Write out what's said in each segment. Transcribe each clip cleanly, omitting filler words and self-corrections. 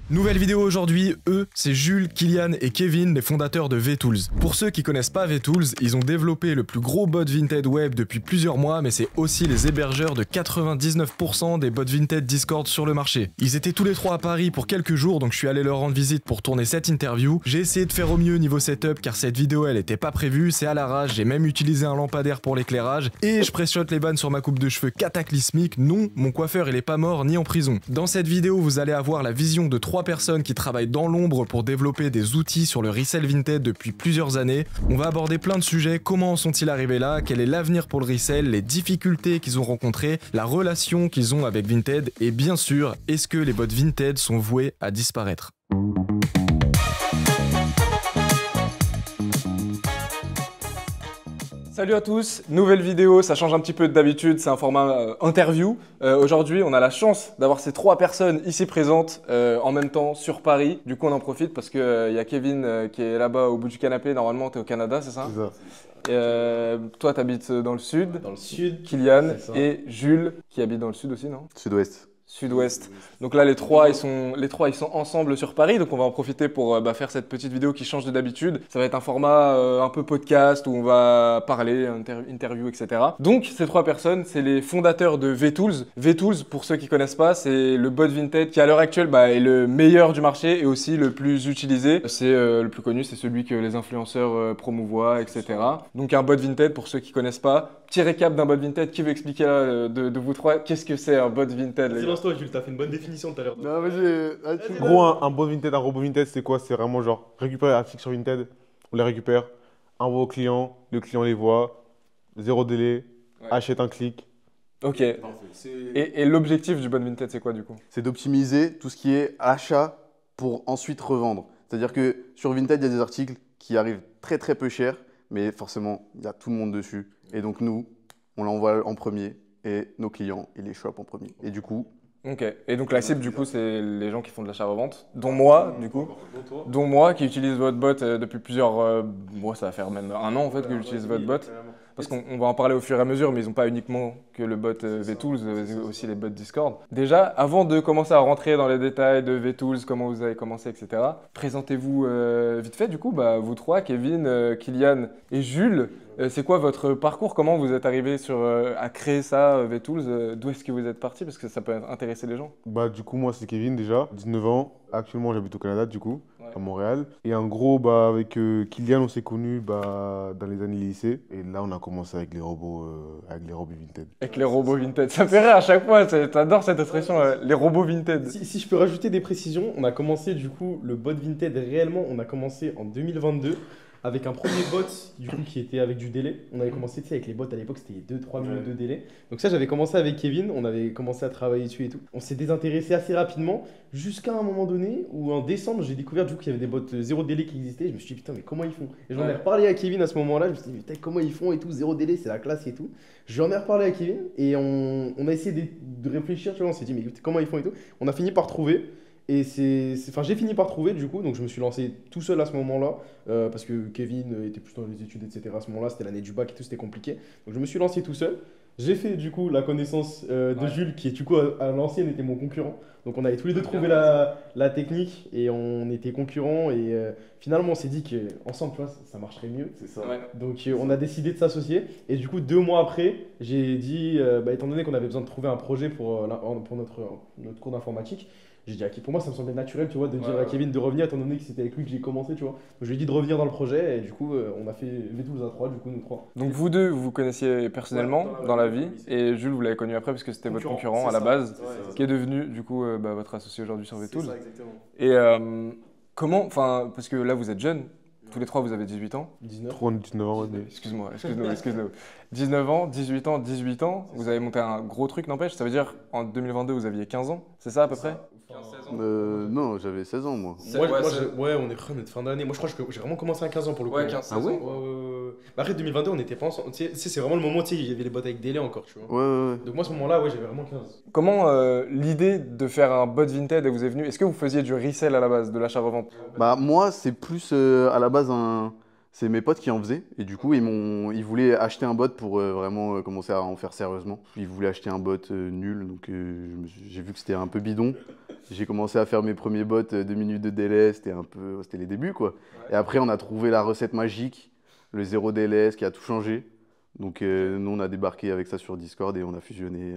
Nouvelle vidéo aujourd'hui, eux, c'est Jules, Kylian et Kevin, les fondateurs de VTools. Pour ceux qui connaissent pas VTools, ils ont développé le plus gros bot Vinted web depuis plusieurs mois, mais c'est aussi les hébergeurs de 99% des bots Vinted Discord sur le marché. Ils étaient tous les trois à Paris pour quelques jours, donc je suis allé leur rendre visite pour tourner cette interview. J'ai essayé de faire au mieux niveau setup, car cette vidéo elle était pas prévue, c'est à l'arrache, j'ai même utilisé un lampadaire pour l'éclairage, et je pressiote les vannes sur ma coupe de cheveux cataclysmique. Non, mon coiffeur il est pas mort ni en prison. Dans cette vidéo, vous allez avoir la vision de 3 personnes qui travaillent dans l'ombre pour développer des outils sur le resell Vinted depuis plusieurs années. On va aborder plein de sujets, comment en sont-ils arrivés là, quel est l'avenir pour le resell, les difficultés qu'ils ont rencontrées, la relation qu'ils ont avec Vinted et bien sûr, est-ce que les bots Vinted sont voués à disparaître? Salut à tous, nouvelle vidéo, ça change un petit peu d'habitude, c'est un format interview. Aujourd'hui, on a la chance d'avoir ces 3 personnes ici présentes en même temps sur Paris. Du coup, on en profite parce qu'il y a Kevin qui est là-bas au bout du canapé. Normalement, tu es au Canada, c'est ça? C'est ça. Toi, tu habites dans le sud. Dans le sud. Kylian et Jules qui habitent dans le sud aussi, non? Sud-ouest. Sud-ouest. Donc là, les trois, ils sont ensemble sur Paris. Donc on va en profiter pour faire cette petite vidéo qui change de d'habitude. Ça va être un format un peu podcast où on va parler, interview, etc. Donc ces 3 personnes, c'est les fondateurs de VTools. VTools, pour ceux qui connaissent pas, c'est le bot Vinted qui à l'heure actuelle est le meilleur du marché et aussi le plus utilisé. C'est le plus connu, c'est celui que les influenceurs promouvoient, etc. Donc un bot Vinted, pour ceux qui connaissent pas. Petit récap d'un bot Vinted. Qui veut expliquer là, de vous 3 qu'est-ce que c'est un bot Vinted, les gars? Silence-toi, Jules, t'as fait une bonne définition tout à l'heure. Non, vas-y. Gros, un bot Vinted, un robot Vinted, c'est quoi? C'est vraiment genre récupérer les articles sur Vinted, on les récupère, envoie au client, le client les voit, 0 délai, achète un clic. Ok. Et l'objectif du bot Vinted, c'est quoi du coup? C'est d'optimiser tout ce qui est achat pour ensuite revendre. C'est-à-dire que sur Vinted, il y a des articles qui arrivent très très peu cher, mais forcément, il y a tout le monde dessus. Et donc nous, on l'envoie en premier et nos clients, ils les chopent en premier. Et du coup… Ok. Et donc la cible du coup, c'est les gens qui font de l'achat-revente, dont moi du coup, dont moi qui utilise votre bot depuis plusieurs mois, ça va faire même un an en fait que j'utilise votre bot. Parce qu'on va en parler au fur et à mesure, mais ils n'ont pas uniquement que le bot VTools, aussi les bots Discord. Déjà, avant de commencer à rentrer dans les détails de VTools, comment vous avez commencé, etc., présentez-vous vite fait du coup, vous 3, Kevin, Kylian et Jules. C'est quoi votre parcours? Comment vous êtes arrivé à créer ça, VTools? D'où est-ce que vous êtes parti? Parce que ça peut intéresser les gens. Du coup, moi, c'est Kevin déjà, 19 ans. Actuellement, j'habite au Canada, du coup, à Montréal. Et en gros, avec Kylian, on s'est connus dans les années lycée. Et là, on a commencé avec les robots Vinted. Avec les robots Vinted. Ça me fait rire à chaque fois. T'adores cette expression, les robots Vinted. Si je peux rajouter des précisions, on a commencé du coup le bot Vinted réellement, on a commencé en 2022 avec un premier bot du coup qui était avec du délai. On avait commencé avec les bots à l'époque, c'était 2-3 minutes de délai. Donc ça, j'avais commencé avec Kevin, on avait commencé à travailler dessus et tout. On s'est désintéressé assez rapidement jusqu'à un moment donné où en décembre, j'ai découvert du coup qu'il y avait des bots 0 délai qui existaient. Je me suis dit putain, mais comment ils font? Et j'en ai reparlé à Kevin à ce moment-là. Je me suis dit putain, comment ils font et tout, 0 délai, c'est la classe et tout. J'en ai reparlé à Kevin et on a essayé de réfléchir, tu vois, on s'est dit mais comment ils font et tout. On a fini par trouver. Et j'ai fini par trouver du coup, donc je me suis lancé tout seul à ce moment-là, parce que Kevin était plus dans les études, etc. À ce moment-là, c'était l'année du bac et tout, c'était compliqué. Donc je me suis lancé tout seul. J'ai fait du coup la connaissance de Jules, qui du coup à l'ancienne était mon concurrent. Donc on avait tous les deux trouvé la technique et on était concurrents. Et finalement on s'est dit qu'ensemble, tu vois, ça marcherait mieux. C'est ça. Ouais. Donc on a décidé de s'associer. Et du coup 2 mois après, j'ai dit, étant donné qu'on avait besoin de trouver un projet pour notre cours d'informatique, j'ai dit à Kevin, pour moi ça me semblait naturel, tu vois, de dire à Kevin de revenir étant donné que c'était avec lui que j'ai commencé, tu vois. Donc je lui ai dit de revenir dans le projet et du coup on a fait VTools à 3, du coup nous 3. Donc vous deux, vous vous connaissiez personnellement dans la vie et Jules, vous l'avez connu après parce que c'était votre concurrent à la base, qui est devenu du coup votre associé aujourd'hui sur VTools. C'est ça, exactement. Et comment, parce que là vous êtes jeunes, tous les 3 vous avez 18 ans. 19. Trop, on a 19 ans, Excuse-moi. 19 ans, 18 ans, vous avez monté un gros truc, n'empêche. Ça veut dire en 2022 vous aviez 15 ans, c'est ça à peu près? 15-16 ans. Non, j'avais 16 ans moi. On est prêt, on est de fin d'année. Moi je crois que j'ai vraiment commencé à 15 ans pour le coup. Ouais, 15-16 ans. Ouais. Après 2022 on n'était pas ensemble. Tu sais, c'est vraiment le moment où il y avait les bots avec délai encore, tu vois. Ouais. Donc moi à ce moment-là, j'avais vraiment 15. Comment l'idée de faire un bot Vinted vous est venue? Est-ce que vous faisiez du resell à la base, de l'achat-revente? Moi, c'est plus à la base C'est mes potes qui en faisaient et du coup ils voulaient acheter un bot pour vraiment commencer à en faire sérieusement. Ils voulaient acheter un bot nul, donc j'ai vu que c'était un peu bidon. J'ai commencé à faire mes premiers bots, 2 minutes de délai, c'était les débuts quoi. Et après on a trouvé la recette magique, le 0 délai, ce qui a tout changé. Donc nous on a débarqué avec ça sur Discord et on a fusionné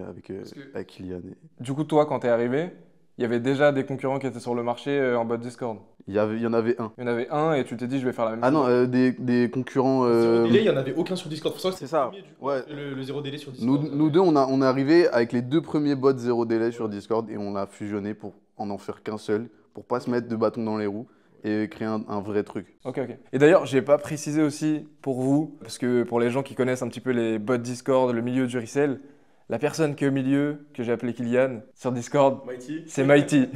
avec Kylian. Du coup, toi, quand t'es arrivé, il y avait déjà des concurrents qui étaient sur le marché en bot Discord. Il y en avait un. Il y en avait un et tu t'es dit, je vais faire la même Ah chose. non, des concurrents. Zéro délai, il n'y en avait aucun sur Discord. Pour ça, C'est ça, le premier, du coup, ouais. le zéro délai sur Discord. Nous deux, on est arrivé avec les 2 premiers bots 0 délai sur Discord et on a fusionné pour en faire qu'un seul, pour pas se mettre de bâton dans les roues et créer un vrai truc. Ok. Et d'ailleurs, j'ai pas précisé aussi pour vous, parce que pour les gens qui connaissent un petit peu les bots Discord, le milieu du resell, la personne qui est au milieu, que j'ai appelé Kylian, sur Discord, Mighty. c'est Mighty.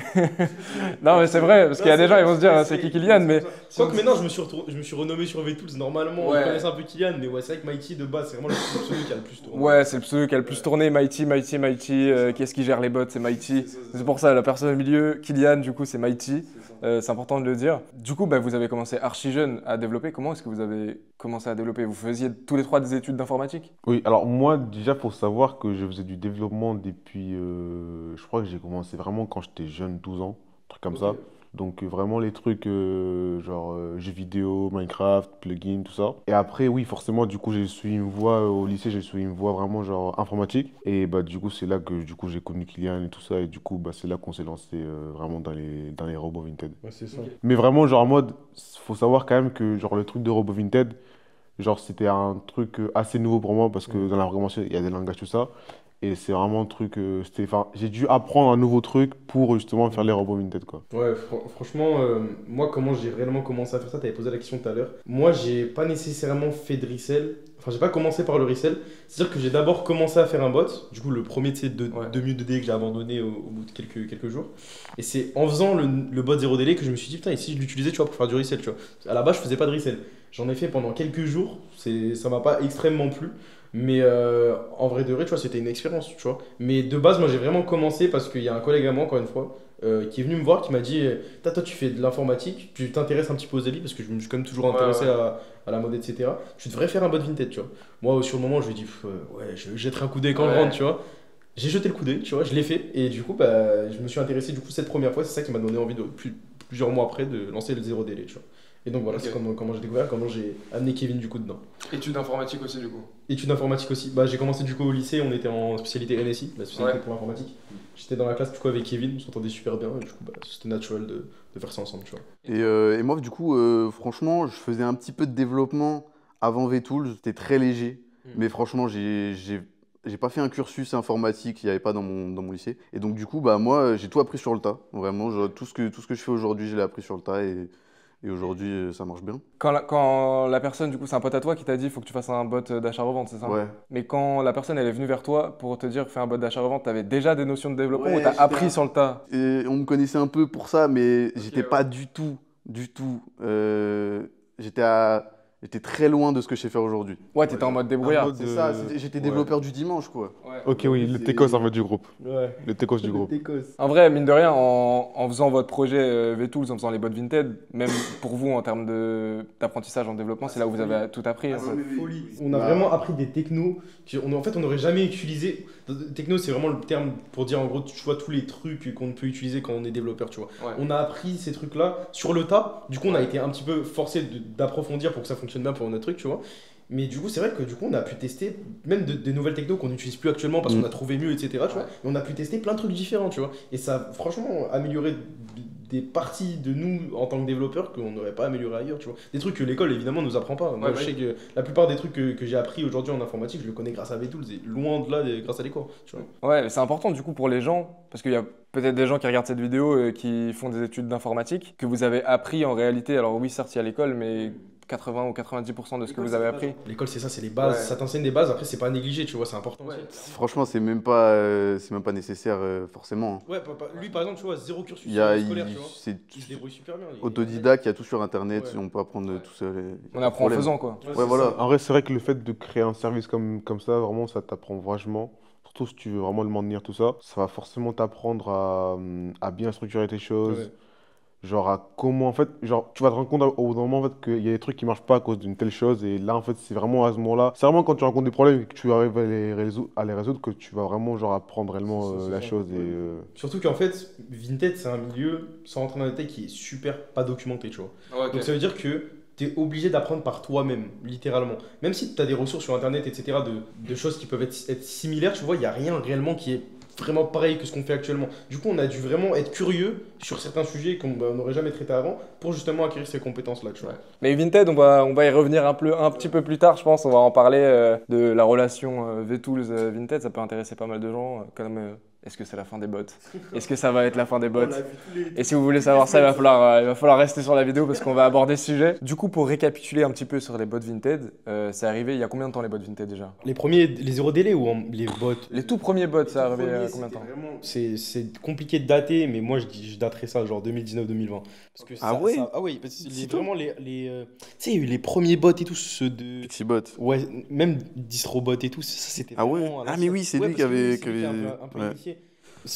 Non, mais c'est vrai, parce qu'il y a des gens, ils vont se dire, c'est qui Kylian, mais... Quoique maintenant, je me suis renommé sur VTools. Normalement, Ouais. on connaissait un peu Kylian, mais ouais, c'est vrai que Mighty de base, c'est vraiment le pseudo qui a le plus tourné. Ouais, c'est le pseudo qui a le plus tourné, Mighty. Qui est-ce qui gère les bots? C'est Mighty. C'est pour ça, la personne au milieu, Kylian, du coup, c'est Mighty. C'est important de le dire. Du coup, vous avez commencé archi jeune à développer. Comment est-ce que vous avez commencé à développer? Vous faisiez tous les 3 des études d'informatique? Oui, alors moi, déjà, faut savoir que je faisais du développement depuis. Je crois que j'ai commencé vraiment quand j'étais jeune, 12 ans, un truc comme ça. Donc, vraiment les trucs genre jeux vidéo, Minecraft, plugins, tout ça. Et après, oui, forcément, du coup, j'ai suivi une voie au lycée, j'ai suivi une voie vraiment genre informatique. Et du coup, c'est là que j'ai connu Kylian et tout ça. Et du coup, c'est là qu'on s'est lancé vraiment dans les robots Vinted. Ouais, c'est ça. Mais vraiment, genre en mode, faut savoir quand même que genre le truc de robot Vinted, genre c'était un truc assez nouveau pour moi parce que dans la programmation, il y a des langages, tout ça. Et c'est vraiment un truc, enfin, j'ai dû apprendre un nouveau truc pour justement faire les robots Vinted, quoi. Ouais, franchement, moi, comment j'ai réellement commencé à faire ça, t'avais posé la question tout à l'heure. Moi, j'ai pas nécessairement fait de resell. Enfin, j'ai pas commencé par le resell. C'est-à-dire que j'ai d'abord commencé à faire un bot. Du coup, le premier, tu sais, 2 minutes de délai que j'ai abandonné au bout de quelques jours. Et c'est en faisant le bot 0 délai que je me suis dit, putain, et si je l'utilisais, tu vois, pour faire du resell, tu vois. À la base, je faisais pas de resell. J'en ai fait pendant quelques jours. Ça m'a pas extrêmement plu. Mais en vrai de vrai, tu vois, c'était une expérience, tu vois. Mais de base, moi, j'ai vraiment commencé parce qu'il y a un collègue à moi, encore une fois, qui est venu me voir, qui m'a dit, toi, tu fais de l'informatique, tu t'intéresses un petit peu aux habits, parce que je me suis quand même toujours intéressé à la mode, etc. Tu devrais faire un bot Vinted, tu vois. Moi, sur le moment, je lui ai dit, ouais, je jetterai un coup d'œil quand je rentre, tu vois. J'ai jeté le coup d'œil, tu vois, je l'ai fait. Et du coup, je me suis intéressé, du coup, cette première fois, c'est ça qui m'a donné envie, plusieurs mois après, de lancer le zéro délai, tu vois. Et donc voilà, c'est comment j'ai découvert, comment j'ai amené Kevin du coup dedans. Études d'informatique aussi, du coup. Études d'informatique aussi. J'ai commencé du coup au lycée, on était en spécialité NSI, la spécialité pour l'informatique. J'étais dans la classe du coup avec Kevin, on s'entendait super bien, et du coup c'était naturel de faire ça ensemble, tu vois. Et moi du coup, franchement, je faisais un petit peu de développement avant VTools, c'était très léger. Mais franchement, j'ai pas fait un cursus informatique, il n'y avait pas dans mon lycée. Et donc du coup, moi, j'ai tout appris sur le tas. Vraiment, tout ce que je fais aujourd'hui, je l'ai appris sur le tas. Et aujourd'hui, ça marche bien. Quand la personne, du coup, c'est un pote à toi qui t'a dit, il faut que tu fasses un bot d'achat-revente, c'est ça? Ouais. Mais quand la personne, elle est venue vers toi pour te dire, fais un bot d'achat-revente, t'avais déjà des notions de développement Ouais, ou t'as j'étais appris sur le tas? Et on me connaissait un peu pour ça, mais j'étais pas du tout. J'étais très loin de ce que je sais faire aujourd'hui. Ouais, t'étais en mode débrouillard. mode- C'est ça, j'étais développeur du dimanche, quoi. Ok, oui, le c'est- Técos en fait du groupe. Ouais. Le Técos du groupe. En vrai, mine de rien, en faisant votre projet VTools, en faisant les bots Vinted, même pour vous en termes d'apprentissage en développement, c'est là où vous avez tout appris. Hein. Folie. On a vraiment appris des technos en fait on n'aurait jamais utilisé. Techno c'est vraiment le terme pour dire en gros tu vois tous les trucs qu'on peut utiliser quand on est développeur, tu vois. Ouais. On a appris ces trucs là sur le tas. Du coup on a été un petit peu forcé d'approfondir pour que ça fonctionne bien pour notre truc, tu vois. Mais du coup, c'est vrai que du coup, on a pu tester même des nouvelles technos qu'on n'utilise plus actuellement parce qu'on a trouvé mieux, etc. Tu vois. Et on a pu tester plein de trucs différents, tu vois. Et ça a franchement amélioré des parties de nous en tant que développeurs qu'on n'aurait pas amélioré ailleurs, tu vois. Des trucs que l'école évidemment nous apprend pas. Moi, je sais que la plupart des trucs que j'ai appris aujourd'hui en informatique, je le connais grâce à VTools et loin de là grâce à des cours, tu vois. Ouais, c'est important du coup pour les gens, parce qu'il y a peut-être des gens qui regardent cette vidéo et qui font des études d'informatique, que vous avez appris en réalité. Alors oui, certes, il y a l'école, mais 80 ou 90% de ce que vous avez appris. L'école, c'est ça, c'est les bases. Ça t'enseigne des bases, après, c'est pas négligé, tu vois, c'est important. Franchement, c'est même pas nécessaire forcément. Ouais, lui par exemple, tu vois, zéro cursus Il scolaire, tu vois. c'est Il se débrouille super bien. autodidacte, il y a tout sur internet, on peut apprendre tout seul. On apprend en faisant quoi. Ouais, voilà. En vrai, c'est vrai que le fait de créer un service comme ça, vraiment, ça t'apprend vachement. Surtout si tu veux vraiment le maintenir, tout ça. Ça va forcément t'apprendre à bien structurer tes choses. genre à comment, en fait, genre, tu vas te rendre compte au bout d'un moment, en fait, qu'il y a des trucs qui marchent pas à cause d'une telle chose, et là, en fait, c'est vraiment à ce moment-là, c'est vraiment quand tu rencontres des problèmes et que tu arrives à les résoudre que tu vas vraiment, genre, apprendre réellement C'est la ça, chose, et... ouais. Surtout qu'en fait, Vinted, c'est un milieu, sans rentrer dans les détails, qui est super pas documenté, tu vois. Donc ça veut dire que tu es obligé d'apprendre par toi-même, littéralement. Même si tu as des ressources sur Internet, etc., de choses qui peuvent être similaires, tu vois, il n'y a rien réellement qui est vraiment pareil que ce qu'on fait actuellement. Du coup, on a dû vraiment être curieux sur certains sujets qu'on n'aurait jamais traités avant pour justement acquérir ces compétences-là, tu vois. Mais Vinted, on va y revenir un petit peu plus tard, je pense. On va en parler de la relation VTools-Vinted. Ça peut intéresser pas mal de gens. Comme est-ce que c'est la fin des bots? Est-ce que ça va être la fin des bots? Et si vous voulez savoir ça, il va falloir rester sur la vidéo parce qu'on va aborder ce sujet. Du coup, pour récapituler un petit peu sur les bots Vinted, c'est arrivé il y a combien de temps les bots Vinted déjà? Les premiers, les zéro délai ou les bots? Les tout premiers bots, ça Les arrivé premiers, à combien de c'était temps? vraiment- C'est compliqué de dater, mais moi je daterais ça genre 2019-2020. Parce que Ah ouais? ah ouais, parce que Si tôt? vraiment tu sais, il y a eu les premiers bots et tout, ceux de. Pixibot. Ouais, même Distrobot et tout, ça c'était Ah ouais? vraiment à Ah mais l'ancienne. oui, c'est Ouais, lui parce que lui, qui c'est lui qui a avait... un peu Ouais. initié.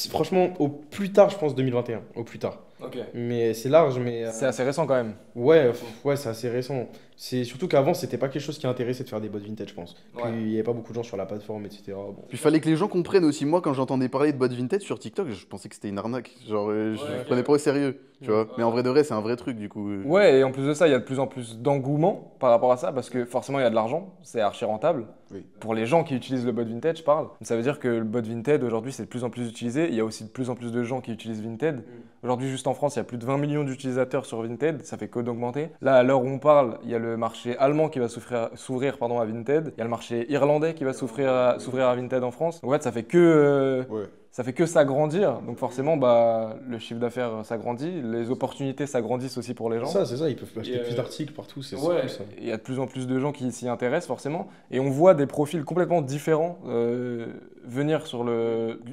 Franchement, au plus tard, je pense 2021, au plus tard. Ok. Mais c'est large, mais C'est assez récent quand même. ouais, ouais, c'est assez récent. C'est surtout qu'avant, c'était pas quelque chose qui intéressait de faire des bots vintage, je pense. Puis Ouais. il y avait pas beaucoup de gens sur la plateforme, etc. Bon. Puis il fallait que les gens comprennent aussi. Moi, quand j'entendais parler de bots vintage sur TikTok, je pensais que c'était une arnaque. Genre, je Ouais, prenais pas au sérieux, tu vois. Ouais. Mais en vrai de vrai, c'est un vrai truc, du coup. Ouais, et en plus de ça, il y a de plus en plus d'engouement par rapport à ça parce que forcément, il y a de l'argent, c'est archi rentable. Oui. Pour les gens qui utilisent le bot vintage, je parle. Ça veut dire que le bot vintage, aujourd'hui, c'est de plus en plus utilisé. Il y a aussi de plus en plus de gens qui utilisent Vinted. Aujourd'hui, juste en France, il y a plus de 20 millions d'utilisateurs sur Vinted. Ça fait que d'augmenter. Là, à l'heure où on parle, il y a le marché allemand qui va s'ouvrir à Vinted. Il y a le marché irlandais qui va s'ouvrir à Vinted en France. Donc, en fait, Ouais. ça fait que s'agrandir. Donc forcément, bah, le chiffre d'affaires s'agrandit. Les opportunités s'agrandissent aussi pour les gens. C'est ça, ils peuvent acheter Et, plus d'articles partout, c'est Ouais, cool ça. il y a de plus en plus de gens qui s'y intéressent forcément. Et on voit des profils complètement différents venir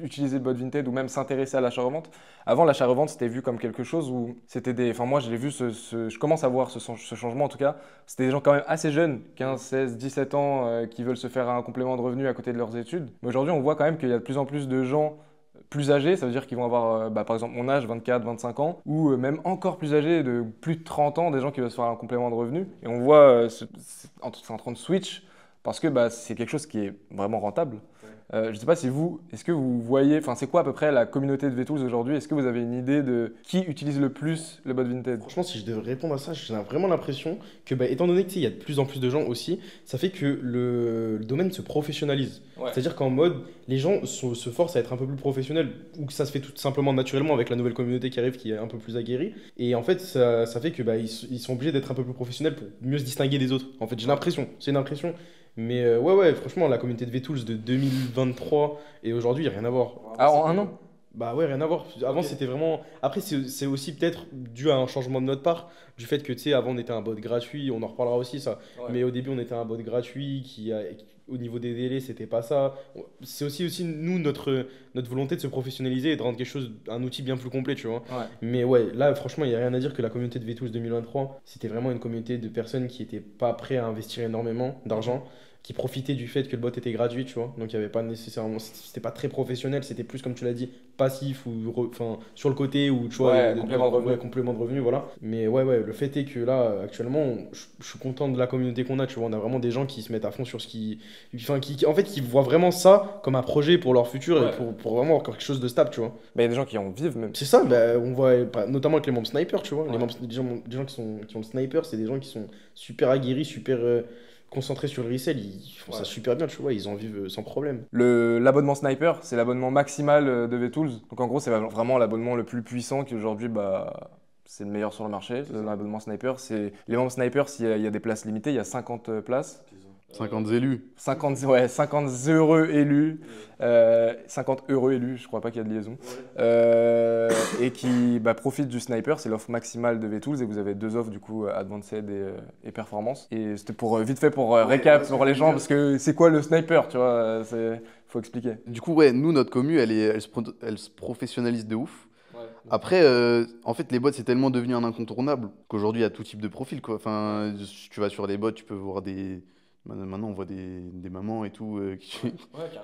utiliser le bot Vinted ou même s'intéresser à l'achat-revente. Avant, l'achat-revente, c'était vu comme quelque chose où c'était des... Enfin, moi, je l'ai vu, je commence à voir ce changement en tout cas. C'était des gens quand même assez jeunes, 15, 16, 17 ans, qui veulent se faire un complément de revenu à côté de leurs études. Mais aujourd'hui, on voit quand même qu'il y a de plus en plus de gens plus âgés, ça veut dire qu'ils vont avoir, par exemple, mon âge, 24, 25 ans, ou même encore plus âgés, de plus de 30 ans, des gens qui veulent se faire un complément de revenu. Et on voit, c'est en train de switch, parce que bah, c'est quelque chose qui est vraiment rentable. Je ne sais pas si est-ce que vous voyez, enfin c'est quoi à peu près la communauté de VTools aujourd'hui? Est-ce que vous avez une idée de qui utilise le plus le bot Vinted? Franchement, si je devais répondre à ça, j'ai vraiment l'impression que, bah, étant donné que tu sais, il y a de plus en plus de gens aussi, ça fait que le domaine se professionnalise. Ouais. C'est-à-dire qu'en mode, les gens se forcent à être un peu plus professionnels, ou que ça se fait tout simplement naturellement avec la nouvelle communauté qui arrive, qui est un peu plus aguerrie. Et en fait, ça fait que bah, ils sont obligés d'être un peu plus professionnels pour mieux se distinguer des autres. En fait, j'ai l'impression, c'est une impression. Mais ouais, franchement, la communauté de VTools de 2023 et aujourd'hui, il n'y a rien à voir. Ah, en un an? Bah ouais, rien à voir. Avant, Ok. c'était vraiment. Après, c'est aussi peut-être dû à un changement de notre part, du fait que, tu sais, avant, on était un bot gratuit, on en reparlera aussi, ça. Ouais. Mais au début, on était un bot gratuit au niveau des délais, c'était pas ça. C'est aussi nous, notre volonté de se professionnaliser et de rendre quelque chose, un outil bien plus complet, tu vois. Ouais. Mais ouais, là, franchement, il n'y a rien à dire que la communauté de VTools 2023, c'était vraiment une communauté de personnes qui n'étaient pas prêtes à investir énormément d'argent, qui profitaient du fait que le bot était gratuit, tu vois. Donc, il y avait pas nécessairement, c'était pas très professionnel, c'était plus, comme tu l'as dit, passif ou enfin, sur le côté ou, tu vois, Ouais, complément de revenu. ouais, complément de revenu, voilà. Mais ouais, le fait est que là, actuellement, je suis content de la communauté qu'on a, tu vois. On a vraiment des gens qui se mettent à fond sur ce enfin, en fait, qui voient vraiment ça comme un projet pour leur futur Ouais. et pour vraiment avoir quelque chose de stable, tu vois. Bah, il y a des gens qui en vivent même. C'est ça, bah, on voit notamment avec les membres sniper, tu vois. Ouais. Les gens qui ont le sniper, c'est des gens qui sont super aguerris, super concentrés sur le resell. Ils font ça super bien, tu vois. Ils en vivent sans problème. L'abonnement Sniper, c'est l'abonnement maximal de VTools. Donc en gros, c'est vraiment l'abonnement le plus puissant qui aujourd'hui, bah, c'est le meilleur sur le marché. L'abonnement Sniper, les membres Sniper, il y a des places limitées, il y a 50 places. 50 élus. 50 heureux élus, 50 heureux élus, je crois pas qu'il y a de liaison, et qui profitent du Sniper, c'est l'offre maximale de VTools et vous avez deux offres du coup, Advanced et Performance. Et c'était vite fait pour récap pour les gens parce que c'est quoi le Sniper, tu vois, faut expliquer. Du coup, ouais, nous, notre commu, elle se professionnalise de ouf. Après, en fait, les bots, c'est tellement devenu un incontournable qu'aujourd'hui, il y a tout type de profil, quoi. Enfin, tu vas sur les bots, tu peux voir Maintenant, on voit des mamans et tout Ouais,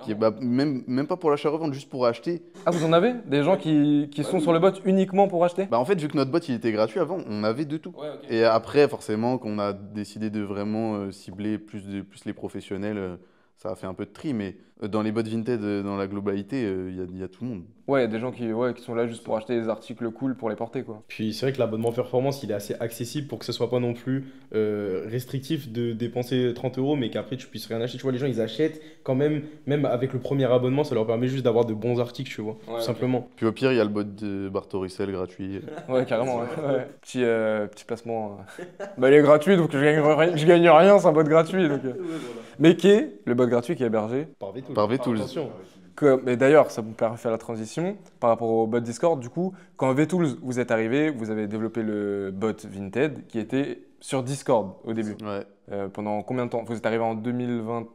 qui bah, même pas pour l'achat-revente, juste pour acheter. Ah, vous en avez? Des gens qui sont sur le bot uniquement pour acheter? Bah, en fait, vu que notre bot il était gratuit avant, on avait de tout. Ouais, ok. Et après, forcément, qu'on a décidé de vraiment cibler plus les professionnels, ça a fait un peu de tri. Mais dans les bots Vinted, dans la globalité, il y a tout le monde. Ouais, il y a des gens qui sont là juste pour acheter des articles cool pour les porter, quoi. Puis c'est vrai que l'abonnement performance, il est assez accessible pour que ce soit pas non plus restrictif de dépenser 30 euros, mais qu'après tu puisses rien acheter. Tu vois, les gens ils achètent quand même avec le premier abonnement, ça leur permet juste d'avoir de bons articles, tu vois, Ouais, ok. tout simplement. Puis au pire, il y a le bot de Bartoricel gratuit. Ouais, carrément, ouais. Ouais. Petit placement. Bah, il est gratuit, donc je gagne rien, c'est un bot gratuit. Donc, Mais qui est le bot gratuit qui est hébergé. Par Vetools. Par Vetools. Attention. Mais d'ailleurs, ça me permet de faire la transition par rapport au bot Discord. Du coup, quand Vetools vous êtes arrivé, vous avez développé le bot Vinted qui était sur Discord au début. Ouais. Pendant combien de temps? Vous êtes arrivé en 2020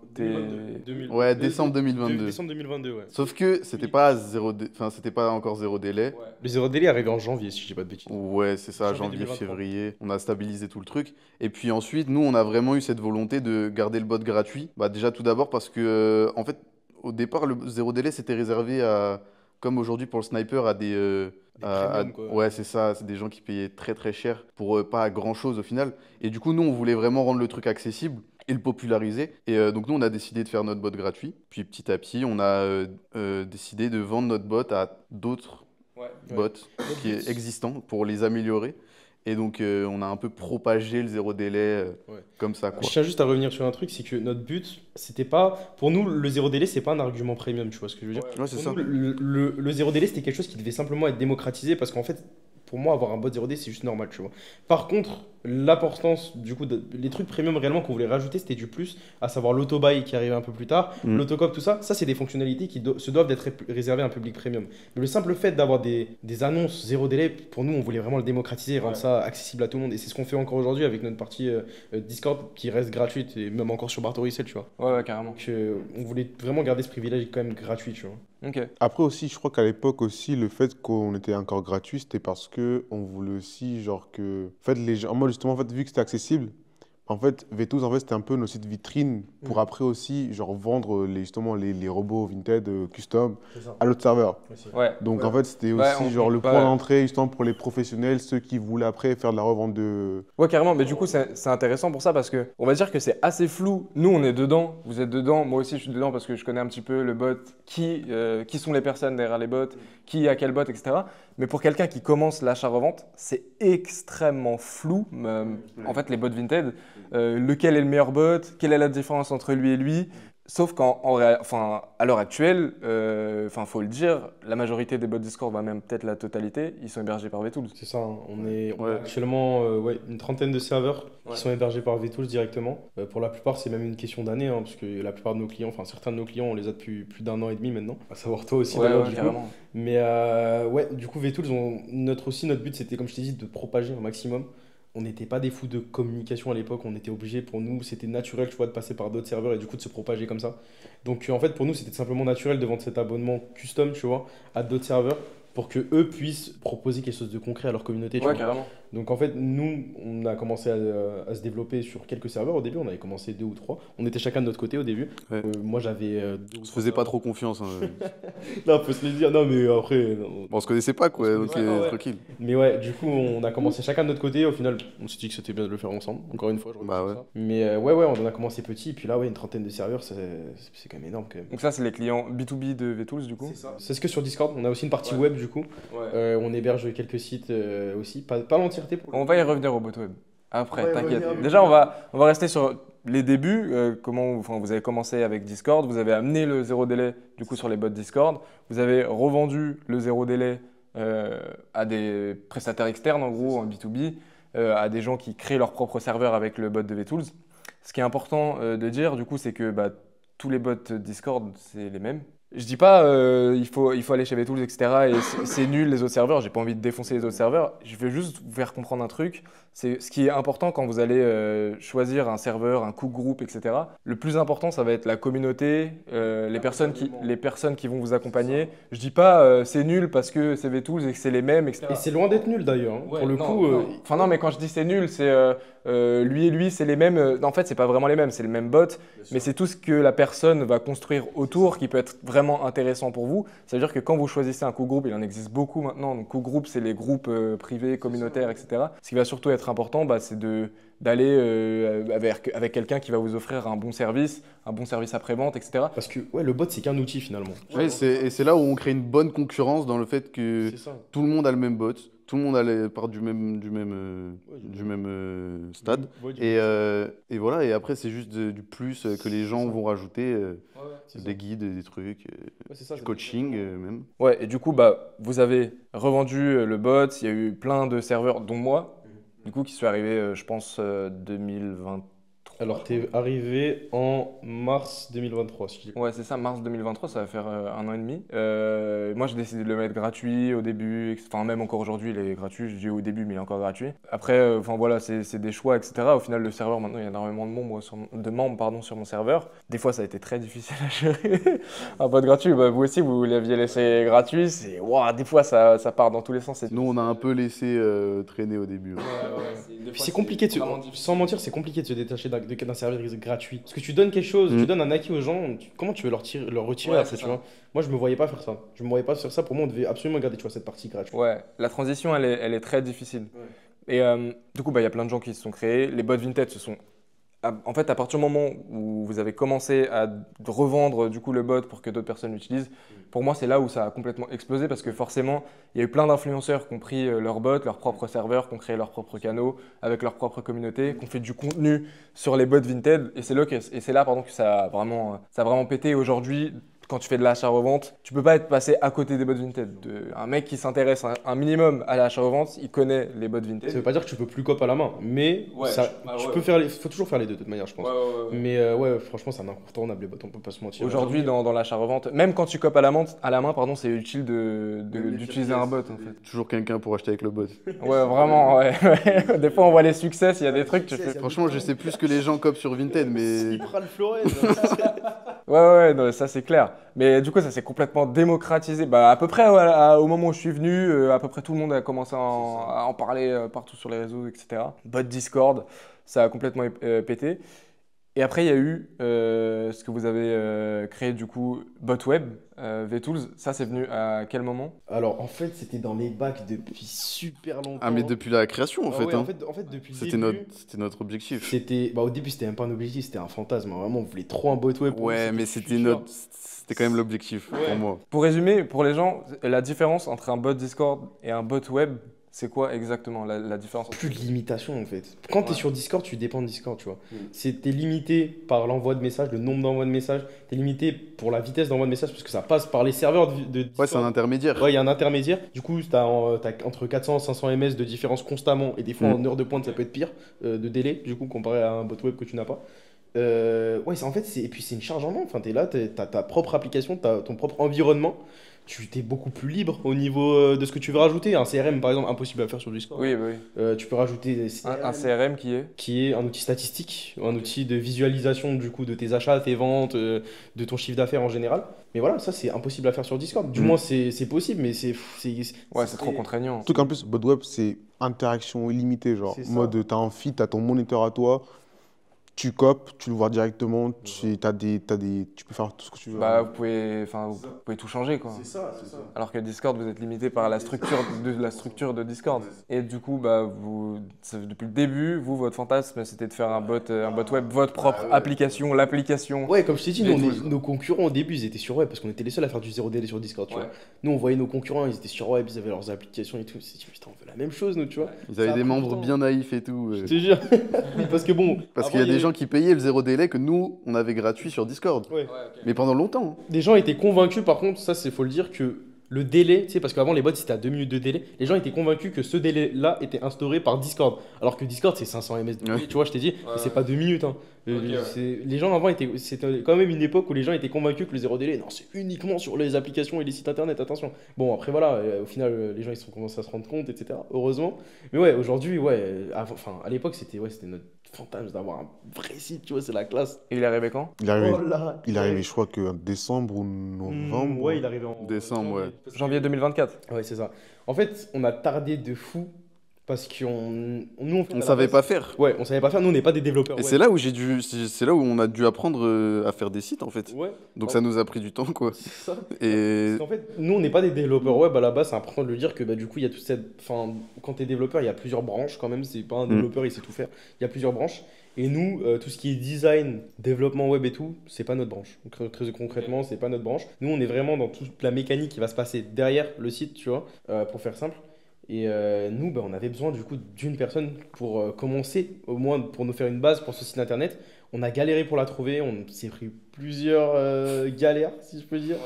Ouais, décembre 2022. Décembre 2022, ouais. Sauf que c'était pas c'était pas encore zéro délai. Le zéro délai est arrivé en janvier, si je dis pas de bêtises. Ouais, c'est ça, Janvier janvier, 2023. février. On a stabilisé tout le truc. Et puis ensuite, nous, on a vraiment eu cette volonté de garder le bot gratuit. Bah, déjà, tout d'abord, parce que, en fait, au départ, le zéro délai, c'était réservé à, comme aujourd'hui pour le sniper, à des. Premium, quoi. Ouais, c'est ça, c'est des gens qui payaient très très cher pour pas grand chose au final. Et du coup, nous, on voulait vraiment rendre le truc accessible et le populariser. Et donc, nous, on a décidé de faire notre bot gratuit. Puis petit à petit, on a décidé de vendre notre bot à d'autres bots existants pour les améliorer. Et donc, on a un peu propagé le zéro délai comme ça, quoi. Je tiens juste à revenir sur un truc, c'est que notre but, c'était pas. Pour nous, le zéro délai, c'est pas un argument premium, tu vois ce que je veux dire? Ouais, c'est Pour ça. nous, le zéro délai, c'était quelque chose qui devait simplement être démocratisé parce qu'en fait, pour moi, avoir un bot zéro délai, c'est juste normal, tu vois. Par contre, l'importance, du coup, les trucs premium réellement qu'on voulait rajouter, c'était du plus, à savoir l'auto-buy qui arrivait un peu plus tard, l'autocop, tout ça. Ça, c'est des fonctionnalités qui se doivent d'être réservées à un public premium. Mais le simple fait d'avoir des annonces zéro délai, pour nous, on voulait vraiment le démocratiser et rendre ça accessible à tout le monde. Et c'est ce qu'on fait encore aujourd'hui avec notre partie Discord qui reste gratuite et même encore sur Bartoricel, tu vois. Ouais, carrément. Donc, on voulait vraiment garder ce privilège quand même gratuit, tu vois. Ok. Après aussi, je crois qu'à l'époque aussi, le fait qu'on était encore gratuit, c'était parce que on voulait aussi, genre que... En fait, les gens... Moi, justement, en fait, vu que c'était accessible, en fait, Vetools, en fait, c'était un peu nos sites vitrines pour après aussi, genre, vendre justement les robots Vinted custom à l'autre serveur. Ouais. Donc, en fait, c'était Ouais, aussi, genre, le ouais. point d'entrée, justement, pour les professionnels, ceux qui voulaient après faire de la revente de... Ouais, carrément, mais du coup, c'est intéressant pour ça parce que on va dire que c'est assez flou. Nous, on est dedans, vous êtes dedans, moi aussi, je suis dedans parce que je connais un petit peu le bot, qui sont les personnes derrière les bots, qui a quel bot, etc. Mais pour quelqu'un qui commence l'achat-revente, c'est extrêmement flou. En fait, les bots Vinted, lequel est le meilleur bot, quelle est la différence entre lui et lui. Sauf à l'heure actuelle, faut le dire, la majorité des bots Discord, même peut-être la totalité, ils sont hébergés par Vetools. C'est ça, hein. On a actuellement une trentaine de serveurs qui sont hébergés par Vetools directement. Pour la plupart, c'est même une question d'année, hein, parce que la plupart de nos clients, enfin certains de nos clients, on les a depuis plus d'un an et demi maintenant, à savoir toi aussi d'ailleurs, du coup. Carrément. Mais du coup, Vetools, notre but, c'était, comme je t'ai dit, de propager un maximum. On n'était pas des fous de communication à l'époque, on était obligés, pour nous, c'était naturel, tu vois, de passer par d'autres serveurs et du coup de se propager comme ça. Donc en fait, pour nous, c'était simplement naturel de vendre cet abonnement custom, tu vois, à d'autres serveurs pour que eux puissent proposer quelque chose de concret à leur communauté, tu vois. Carrément. Donc en fait, nous, on a commencé à se développer sur quelques serveurs au début, on avait commencé 2 ou 3. On était chacun de notre côté au début. Ouais. Moi, j'avais 2 ou On se 3 faisait pas serveurs. trop confiance. Hein. Non, faut se le dire, non, mais après... non. Bon, on se connaissait pas, quoi, donc ouais. tranquille. Mais ouais, du coup, on a commencé chacun de notre côté. Au final, on s'est dit que c'était bien de le faire ensemble. Encore une fois, je reviens Bah sur ouais. ça. Mais ouais, on a commencé petit. Puis là, une trentaine de serveurs, c'est quand même énorme quand même. Donc ça, c'est les clients B2B de Vetools, du coup. C'est ce que sur Discord, on a aussi une partie web du coup. On héberge quelques sites aussi. Pas l'entièreté pour le On va y revenir au bot web. Après, Ouais, t'inquiète. revenir. Déjà, on va rester sur les débuts. Vous avez commencé avec Discord, vous avez amené le zéro délai du coup sur les bots Discord, vous avez revendu le zéro délai à des prestataires externes en gros, en B2B, à des gens qui créent leur propre serveur avec le bot de Vetools. Ce qui est important de dire du coup, c'est que tous les bots Discord, c'est les mêmes. Je dis pas il faut aller chez VTools, etc. Et c'est nul les autres serveurs, j'ai pas envie de défoncer les autres serveurs. Je veux juste vous faire comprendre un truc. C'est ce qui est important quand vous allez choisir un serveur, un cook group, etc. Le plus important, ça va être la communauté, les personnes qui vont vous accompagner. Je dis pas c'est nul parce que c'est VTools et que c'est les mêmes, etc. Et c'est loin d'être nul d'ailleurs. Hein. Ouais, Pour le non, coup, non. Enfin non, mais quand je dis c'est nul, c'est lui et lui, c'est les mêmes. En fait, c'est pas vraiment les mêmes, c'est le même bot, mais c'est tout ce que la personne va construire autour qui peut être vraiment intéressant pour vous. Ça veut dire que quand vous choisissez un cook group, il en existe beaucoup maintenant. Donc cook group, c'est les groupes privés, communautaires, etc. Ce qui va surtout être important, bah, c'est d'aller avec quelqu'un qui va vous offrir un bon service après-vente, etc. parce que ouais, le bot, c'est qu'un outil finalement. Ouais, et c'est là où on crée une bonne concurrence dans le fait que C'est ça. tout le monde a le même bot, tout le monde part du même stade. Ouais, Et voilà, et après c'est juste du plus que les gens vont rajouter, c'est ça. des guides, des trucs, Ouais, c'est ça, du c'est coaching exactement. même. Ouais, et du coup, bah, vous avez revendu le bot, il y a eu plein de serveurs, dont moi, du coup, qui suis arrivé, je pense, 2023. Alors, t'es arrivé en mars 2023, si je dis. Ouais, c'est ça, mars 2023, ça va faire 1 an et demi. Moi, j'ai décidé de le mettre gratuit au début, enfin, même encore aujourd'hui, il est gratuit. Je dis au début, mais il est encore gratuit. Après, enfin voilà, c'est des choix, etc. Au final, le serveur, maintenant, il y a énormément de membres sur mon serveur. Des fois, ça a été très difficile à gérer. Un bot gratuit, bah, vous aussi, vous l'aviez laissé gratuit. Wow, des fois, ça part dans tous les sens. Nous, on a un peu laissé traîner au début. Puis c'est compliqué, sans mentir, c'est compliqué de se détacher d'un service gratuit. Parce que tu donnes quelque chose, tu donnes un acquis aux gens, comment tu veux leur retirer Ouais, après, c'est tu ça. vois? Moi, je me voyais pas faire ça. Je me voyais pas faire ça. Pour moi, on devait absolument garder, tu vois, cette partie gratuite. Ouais, la transition, elle est très difficile. Ouais. Et du coup, bah, il y a plein de gens qui se sont créés. Les bots vintage se sont... En fait, à partir du moment où vous avez commencé à revendre du coup le bot pour que d'autres personnes l'utilisent, pour moi, c'est là où ça a complètement explosé parce que forcément, il y a eu plein d'influenceurs qui ont pris leur bot, leur propre serveur, qui ont créé leurs propres canaux avec leur propre communauté, qui ont fait du contenu sur les bots vintage. Et c'est là, pardon, que ça a vraiment pété. Aujourd'hui, quand tu fais de l'achat-revente, tu peux pas être passé à côté des bots vintage. Un mec qui s'intéresse un minimum à l'achat-revente, il connaît les bots vintage. Ça veut pas dire que tu peux plus cop à la main, mais Ouais, tu ouais. peux faire faut toujours faire les deux de toute manière, je pense. Ouais. Mais ouais, franchement, c'est un incontournable les bots, on peut pas se mentir. Aujourd'hui, dans l'achat-revente, même quand tu copes à la main, pardon, c'est utile d'utiliser un bot en fait. Toujours quelqu'un pour acheter avec le bot. Ouais, vraiment, ouais. Des fois, on voit les succès, il y a des trucs, tu fais. Franchement, je sais plus ce que les gens copent sur Vinted, mais Ouais, non, ça c'est clair. Mais du coup, ça s'est complètement démocratisé. Bah, à peu près au moment où je suis venu, à peu près tout le monde a commencé à en parler partout sur les réseaux, etc. Bot Discord, ça a complètement pété. Et après, il y a eu ce que vous avez créé du coup, BotWeb, VTools. Ça, c'est venu à quel moment? Alors, en fait, c'était dans les bacs depuis super longtemps. ah mais depuis la création en Ah fait. ouais, hein. en fait, depuis le C'était début, notre objectif. au début, c'était même pas un objectif, c'était un fantasme. Vraiment, on voulait trop un bot web. Ouais, mais c'était quand même l'objectif Ouais. pour moi. Pour résumer, pour les gens, la différence entre un bot Discord et un bot web, c'est quoi exactement la différence? Plus de limitation en fait. Quand tu es Ouais. sur Discord, tu dépends de Discord, tu vois. T'es limité par l'envoi de messages, le nombre d'envois de messages. T'es limité pour la vitesse d'envoi de messages parce que ça passe par les serveurs de Discord. Ouais, c'est un intermédiaire. Ouais, il y a un intermédiaire. Du coup, t'as entre 400 et 500 ms de différence constamment. Et des fois, en heure de pointe, ça peut être pire de délai, du coup, comparé à un bot web que tu n'as pas. Ouais, en fait, et puis c'est une charge en main. Enfin, t'es là, t'as ta propre application, t'as ton propre environnement. Tu t'es beaucoup plus libre au niveau de ce que tu veux rajouter. Un CRM, par exemple, impossible à faire sur Discord. Oui, oui. Tu peux rajouter des CRM, Un CRM qui est? qui est un outil statistique, un outil de visualisation du coup de tes achats, tes ventes, de ton chiffre d'affaires en général. Mais voilà, ça c'est impossible à faire sur Discord. Du moins c'est possible, mais Ouais, c'est trop contraignant. Surtout qu'en plus, BotWeb, c'est interaction illimitée. Genre, C'est ça. mode, t'as un feed, t'as ton moniteur à toi, tu copes, tu le vois directement, tu peux faire tout ce que tu veux. Bah, vous pouvez tout changer, quoi. ça. Alors que Discord, vous êtes limité par la structure de Discord. Et du coup, bah, depuis le début, votre fantasme, c'était de faire un bot web, votre propre application, l'application. Ouais, comme je t'ai dit, Des nous, tools. nos concurrents au début ils étaient sur web parce qu'on était les seuls à faire du zéro délai sur Discord, tu Ouais. vois. Nous on voyait nos concurrents, ils étaient sur web, ils avaient leurs applications et tout. On s'est dit putain, on veut la même chose, nous, tu vois. Ils avaient Ça a des pris membres du temps. bien naïfs et tout. Je te jure. Oui, parce que bon. Parce avant, qu'il y a il des gens qui payaient le zéro délai que nous, on avait gratuit sur Discord. Ouais. Mais pendant longtemps. Des gens étaient convaincus, par contre, ça c'est faut le dire, que le délai, tu sais, parce qu'avant les bots c'était à 2 minutes de délai, les gens étaient convaincus que ce délai-là était instauré par Discord. Alors que Discord c'est 500 ms de délai, Ouais. tu vois, je t'ai dit, mais c'est pas 2 minutes. Hein. Ok, ouais. Les gens avant, c'était quand même une époque où les gens étaient convaincus que le zéro délai, non, c'est uniquement sur les applications et les sites internet, attention. Bon, après voilà, au final, les gens ils sont commencé à se rendre compte, etc. Heureusement. Mais ouais, aujourd'hui, ouais, enfin, à l'époque c'était notre fantasme d'avoir un vrai site, tu vois, c'est la classe. Et il est arrivé quand? Il est arrivé, Oh là, il est arrivé, je crois qu'en décembre ou novembre. Ouais, il est arrivé en Décembre, ouais. Parce que- Janvier 2024. Ouais, c'est ça. En fait, on a tardé de fou parce nous, On savait pas faire. Ouais, on savait pas faire. Nous, on n'est pas des développeurs. Et web. c'est là où c'est là où on a dû apprendre à faire des sites en fait. Ouais, Donc Oh. ça nous a pris du temps quoi. c'est ça. Et Parce qu'en fait, nous, on n'est pas des développeurs web à la base. C'est important de le dire que bah, du coup, il y a toute cette. Enfin, quand tu es développeur, il y a plusieurs branches quand même. C'est pas un développeur, il sait tout faire. Il y a plusieurs branches. Et nous, tout ce qui est design, développement web et tout, c'est pas notre branche. Donc, très concrètement, c'est pas notre branche. Nous, on est vraiment dans toute la mécanique qui va se passer derrière le site, tu vois, pour faire simple. Et nous, bah, on avait besoin du coup d'une personne pour commencer, au moins pour nous faire une base pour ce site internet. On a galéré pour la trouver, on s'est pris plusieurs galères, si je peux dire,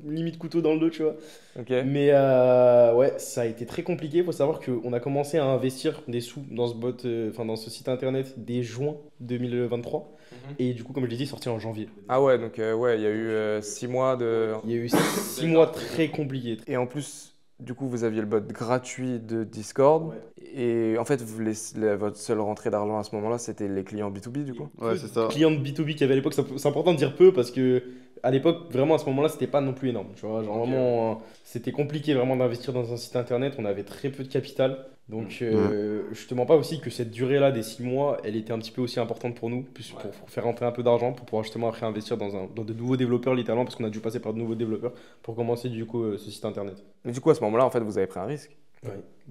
limite couteau dans le dos, tu vois. Ok. Mais ouais, ça a été très compliqué. Il faut savoir qu'on a commencé à investir des sous dans ce dans ce site internet dès juin 2023. Et du coup, comme je l'ai dit, sorti en janvier. Ah ouais, donc ouais, il y a eu 6 mois de... Il y a eu 6 mois très compliqués. Et en plus, du coup, vous aviez le bot gratuit de Discord. Et en fait, votre seule rentrée d'argent à ce moment-là, c'était les clients B2B, du coup. ouais, c'est ça. Clients de B2B qu'il y avait à l'époque, c'est important de dire peu parce que à l'époque, vraiment à ce moment-là, c'était pas non plus énorme. Tu vois, genre vraiment, c'était compliqué vraiment d'investir dans un site internet. On avait très peu de capital. Donc, je te mens pas aussi que cette durée-là des 6 mois, elle était un petit peu aussi importante pour nous, plus pour faire rentrer un peu d'argent, pour pouvoir justement après investir dans de nouveaux développeurs, littéralement, parce qu'on a dû passer par de nouveaux développeurs pour commencer du coup ce site internet. Mais du coup, à ce moment-là, en fait, vous avez pris un risque.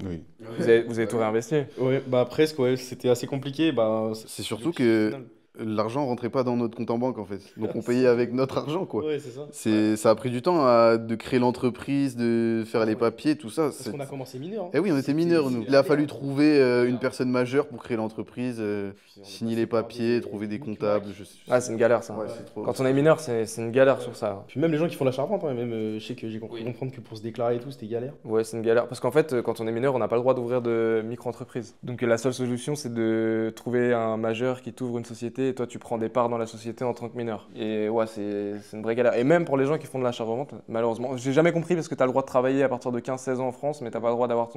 Oui. Vous avez tout réinvesti. Ouais, bah presque, ouais, c'était assez compliqué. Bah, C'est surtout que l'argent rentrait pas dans notre compte en banque en fait. Donc on payait avec notre argent quoi. Ouais, c'est ça. Ça a pris du temps de créer l'entreprise, de faire les papiers, tout ça. Parce qu'on a commencé mineur. Hein. Eh oui, on était mineurs nous. Il a fallu trouver une personne majeure pour créer l'entreprise, signer les papiers, trouver des comptables. Ah, c'est une galère, ça. Ouais, c'est trop. Quand on est mineur, c'est une galère sur ça. Puis même les gens qui font l'achat-revente, hein, même, je sais que j'ai compris comprendre que pour se déclarer et tout, c'était galère. Ouais, c'est une galère. Parce qu'en fait, quand on est mineur, on n'a pas le droit d'ouvrir de micro-entreprise. Donc la seule solution, c'est de trouver un majeur qui t'ouvre une société et toi, tu prends des parts dans la société en tant que mineur. Et ouais, c'est une vraie galère. Et même pour les gens qui font de l'achat-revente, malheureusement, j'ai jamais compris parce que tu as le droit de travailler à partir de 15-16 ans en France, mais tu pas le droit d'avoir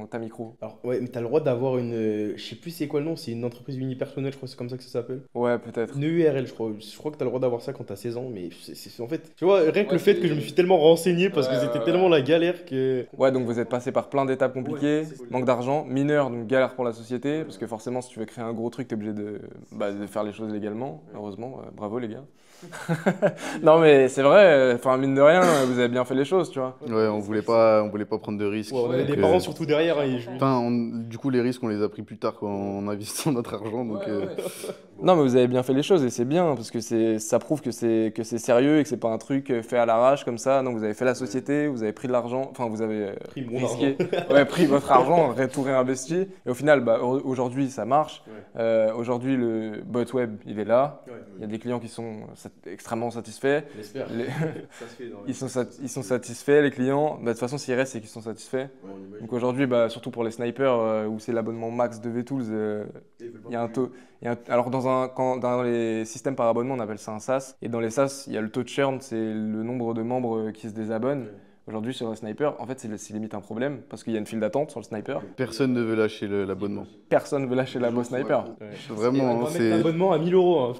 ta micro. Alors, ouais, mais t'as le droit d'avoir je sais plus c'est quoi le nom, c'est une entreprise unipersonnelle, je crois que c'est comme ça que ça s'appelle. Ouais, peut-être. Une EURL, je crois. Je crois que t'as le droit d'avoir ça quand t'as 16 ans, mais en fait, tu vois, rien que le fait que je me suis tellement renseigné parce que c'était tellement la galère que. Ouais, donc vous êtes passé par plein d'étapes compliquées, manque d'argent, mineur, donc galère pour la société, parce que forcément, si tu veux créer un gros truc, t'es obligé de faire les choses légalement. Heureusement, bravo les gars. Non mais c'est vrai, enfin mine de rien, vous avez bien fait les choses, tu vois. Ouais, on voulait pas prendre de risques. Ouais, on avait Donc, des parents surtout derrière. Hein, Enfin, du coup, les risques, on les a pris plus tard quand on investissait notre argent. Donc, Non mais vous avez bien fait les choses et c'est bien parce que ça prouve que c'est sérieux et que c'est pas un truc fait à l'arrache comme ça. Non, vous avez fait la société, vous avez pris de l'argent, enfin vous avez Pris mon risqué, ouais, pris votre argent, tout réinvesti et au final, aujourd'hui ça marche. Aujourd'hui le bot web il est là, il y a des clients qui sont extrêmement satisfaits. J'espère. Les- Ça se fait dans Ils sont satisfaits, les clients. De toute façon, s'ils restent, c'est qu'ils sont satisfaits. Donc aujourd'hui, surtout pour les snipers, où c'est l'abonnement max de VTools, il y a un taux. Alors dans les systèmes par abonnement, on appelle ça un SaaS. Et dans les SaaS, il y a le taux de churn, c'est le nombre de membres qui se désabonnent. Aujourd'hui, sur le sniper, en fait, c'est limite un problème parce qu'il y a une file d'attente sur le sniper. personne ne veut lâcher l'abonnement. Personne ne veut lâcher la bosse sniper. Vraiment, on va c'est. mettre l'abonnement à 1000 €. Hein.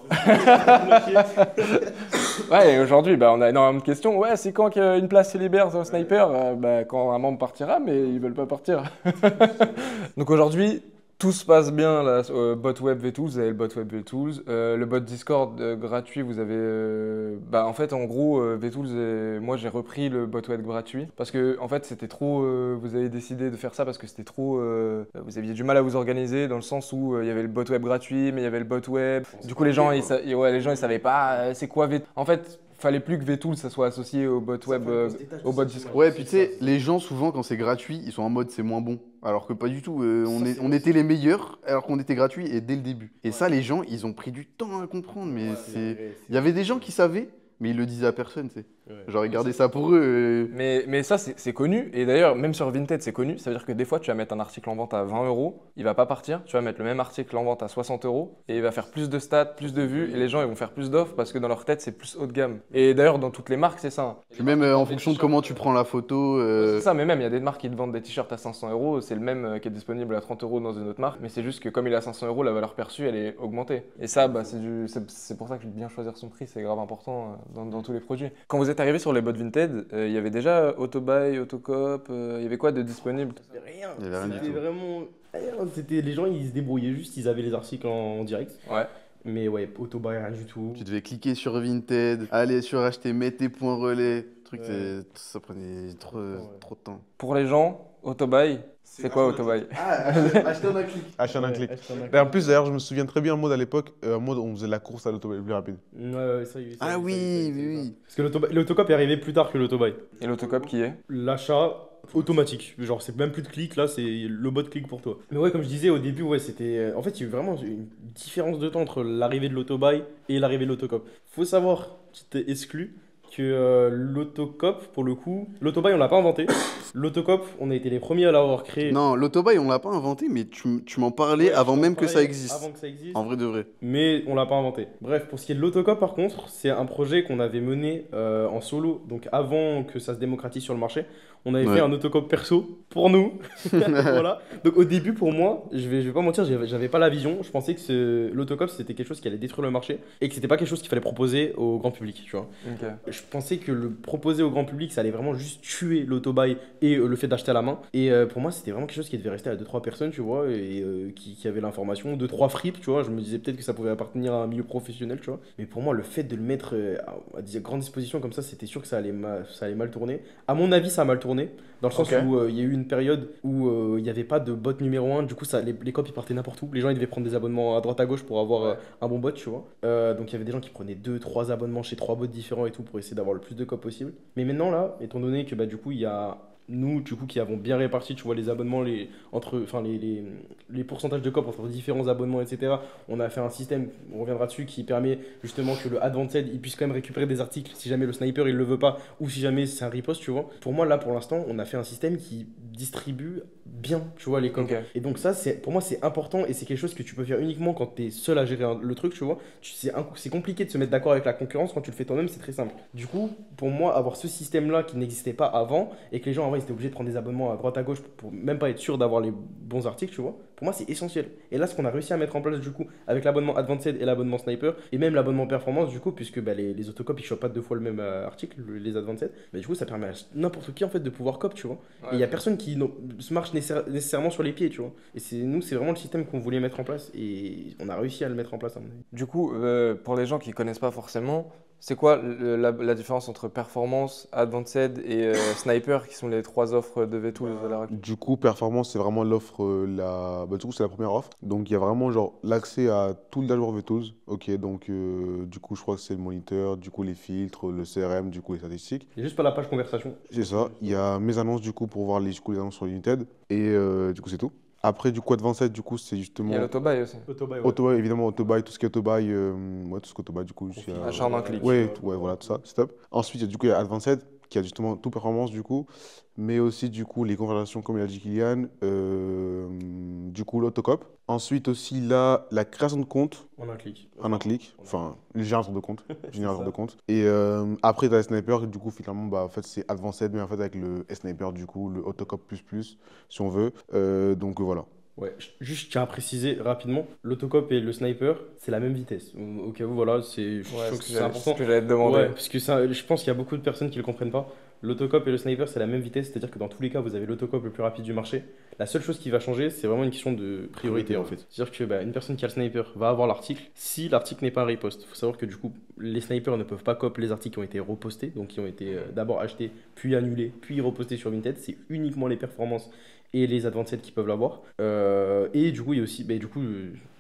Ouais, et aujourd'hui, on a énormément de questions. Ouais, c'est quand qu'une place se libère sur le sniper? Quand un membre partira, mais ils veulent pas partir. Donc aujourd'hui, tout se passe bien là, bot web VTools, vous avez le bot web VTools, le bot Discord gratuit, vous avez en fait en gros VTools, moi j'ai repris le bot web gratuit parce que en fait c'était trop, vous avez décidé de faire ça parce que c'était trop, vous aviez du mal à vous organiser dans le sens où il y avait le bot web gratuit mais il y avait le bot web, du coup les gens ils savaient pas c'est quoi VTools. En fait fallait plus que VTools ça soit associé au bot web, au bot Discord. Ouais, puis tu sais, les gens souvent quand c'est gratuit, ils sont en mode c'est moins bon. Alors que pas du tout. On était les meilleurs alors qu'on était gratuit et dès le début. Et ça, les gens, ils ont pris du temps à comprendre. Mais il y avait des gens qui savaient, mais ils le disaient à personne, tu sais. J'aurais gardé ça pour eux. Mais ça, c'est connu. Et d'ailleurs, même sur Vinted, c'est connu. Ça veut dire que des fois, tu vas mettre un article en vente à 20 euros, il va pas partir. Tu vas mettre le même article en vente à 60 euros et il va faire plus de stats, plus de vues. Et les gens, ils vont faire plus d'offres parce que dans leur tête, c'est plus haut de gamme. Et d'ailleurs, dans toutes les marques, c'est ça. Hein. Puis même en fonction de comment tu prends la photo. C'est ça, mais même, il y a des marques qui te vendent des t-shirts à 500 euros. C'est le même qui est disponible à 30 euros dans une autre marque. Mais c'est juste que comme il est à 500 euros, la valeur perçue, elle est augmentée. Et ça, bah, c'est pour ça que bien choisir son prix, c'est grave important dans tous les produits. Quand vous êtes arrivé sur les bots Vinted, il y avait déjà Autobuy, Autocop, il y avait quoi de disponible? Rien. Il y avait rien du C'était tout. vraiment rien. C'était les gens, ils se débrouillaient juste, ils avaient les articles en direct. Ouais. Mais ouais, Autobuy, rien du tout. Tu devais cliquer sur Vinted, aller sur acheter, mettre tes points relais. Le truc, ça prenait trop de temps. Pour les gens, Autobuy, c'est quoi Autobuy? Acheter en un clic. Acheter en un clic. acheter en un Et en plus, d'ailleurs, je me souviens très bien en mode à l'époque, en mode on faisait la course à l'automobile le plus rapide. Ouais, ça y est, ça y est, Ah ça y est, oui, ça y est, oui, ça. oui. Parce que l'autocop est arrivé plus tard que l'autobuy. Et l'autocop qui est? L'achat automatique. Genre, c'est même plus de clic, là, c'est le bot clic pour toi. Mais ouais, comme je disais au début, ouais, c'était. En fait, il y a eu vraiment une différence de temps entre l'arrivée de l'autobuy et l'arrivée de l'autocop. Faut savoir, petit exclu, que l'autocop, pour le coup, l'autobuy, on l'a pas inventé. L'autocop, on a été les premiers à l'avoir créé. Non, l'autobuy, on l'a pas inventé, mais tu m'en parlais Ouais, avant je même t'en que ça parlais existe. Avant que ça existe. En vrai de vrai. Mais on l'a pas inventé. Bref, pour ce qui est de l'autocop, par contre, c'est un projet qu'on avait mené en solo, donc avant que ça se démocratise sur le marché. On avait Ouais. fait un autocop perso pour nous. Voilà. Donc au début, pour moi, je vais pas mentir, j'avais pas la vision. Je pensais que l'autocop, c'était quelque chose qui allait détruire le marché et que c'était pas quelque chose qu'il fallait proposer au grand public, tu vois. Ok. Je pensais que le proposer au grand public, ça allait vraiment juste tuer l'autobuy et le fait d'acheter à la main. Et pour moi, c'était vraiment quelque chose qui devait rester à 2-3 personnes, tu vois, et qui avait l'information, 2-3 fripes, tu vois. Je me disais peut-être que ça pouvait appartenir à un milieu professionnel, tu vois. Mais pour moi, le fait de le mettre à grande disposition comme ça, c'était sûr que ça allait mal tourner. À mon avis, ça a mal tourné, dans le sens Ok. où il y a eu une période où il n'y avait pas de bot numéro 1, du coup, les cops ils partaient n'importe où. Les gens ils devaient prendre des abonnements à droite à gauche pour avoir un bon bot, tu vois. Donc il y avait des gens qui prenaient 2-3 abonnements chez 3 bots différents et tout pour essayer d'avoir le plus de cops possible. Mais maintenant, là, étant donné que bah, du coup, il y a nous, du coup, qui avons bien réparti, tu vois, les abonnements, les pourcentages de cops entre différents abonnements, etc. On a fait un système, on reviendra dessus, qui permet justement que le Advanced, il puisse quand même récupérer des articles si jamais le sniper, il le veut pas, ou si jamais c'est un riposte, tu vois. Pour moi, là, pour l'instant, on a fait un système qui distribue bien, tu vois, les cops. Ok. Et donc ça, pour moi, c'est important et c'est quelque chose que tu peux faire uniquement quand tu es seul à gérer le truc, tu vois. C'est compliqué de se mettre d'accord avec la concurrence. Quand tu le fais toi-même, c'est très simple. Du coup, pour moi, avoir ce système-là qui n'existait pas avant et que les gens, en vrai, ils étaient obligés de prendre des abonnements à droite à gauche pour même pas être sûr d'avoir les bons articles, tu vois. Pour moi, c'est essentiel. Et là, ce qu'on a réussi à mettre en place, du coup, avec l'abonnement Advanced et l'abonnement Sniper, et même l'abonnement Performance, du coup, puisque bah, les autocops, ils chopent pas deux fois le même article, les Advanced, bah, du coup, ça permet à n'importe qui, en fait, de pouvoir cop, tu vois. Et il y a personne qui se marche nécessairement sur les pieds, tu vois. Et nous, c'est vraiment le système qu'on voulait mettre en place, et on a réussi à le mettre en place, à mon avis. Du coup, pour les gens qui connaissent pas forcément, c'est quoi la différence entre Performance, Advanced et Sniper, qui sont les trois offres de V-Tools à l'heure actuelle? Du coup, performance, c'est vraiment l'offre, du coup, c'est la première offre. Donc, il y a vraiment genre l'accès à tout le dashboard VTools. Ok, donc, du coup, je crois que c'est le moniteur, du coup, les filtres, le CRM, du coup, les statistiques. Il n'y a juste pas la page conversation. C'est ça. Il y a mes annonces, du coup, pour voir du coup, les annonces sur United. Et du coup, c'est tout. Après, du coup, Advanced, du coup, c'est Il justement. y a l'autobuy aussi. Autobuy, ouais. Autobuy, évidemment, Autobuy, tout ce qui est Autobuy, ouais, tout ce qui est Autobuy, du coup. Achat en un clic. Ouais, ouais, voilà, tout ça, c'est top. Ensuite, du coup, il y a Advanced, qui a justement tout performance, du coup, mais aussi, du coup, les conversations, comme il a dit Kylian, du coup, l'autocop. Ensuite, aussi, là, la création de compte En un clic. en un clic, enfin, le générateur de compte, générateur de compte. Et après, tu as le sniper, du coup, finalement, bah, en fait, c'est Advanced, mais en fait, avec le sniper, du coup, le autocop plus, si on veut. Donc, voilà. Ouais, juste je tiens à préciser rapidement, l'autocop et le sniper, c'est la même vitesse. Au cas où, voilà, je trouve que c'est important. Ce que j'allais te demander. Ouais, parce que ça, je pense qu'il y a beaucoup de personnes qui ne le comprennent pas. L'autocop et le sniper, c'est la même vitesse, c'est-à-dire que dans tous les cas, vous avez l'autocop le plus rapide du marché. La seule chose qui va changer, c'est vraiment une question de priorité en fait. C'est-à-dire que bah, une personne qui a le sniper va avoir l'article si l'article n'est pas un repost. Il faut savoir que du coup, les snipers ne peuvent pas cop les articles qui ont été repostés, donc qui ont été d'abord achetés, puis annulés, puis repostés sur Vinted. C'est uniquement les performances et les advanced qui peuvent l'avoir. Et du coup, il y a aussi,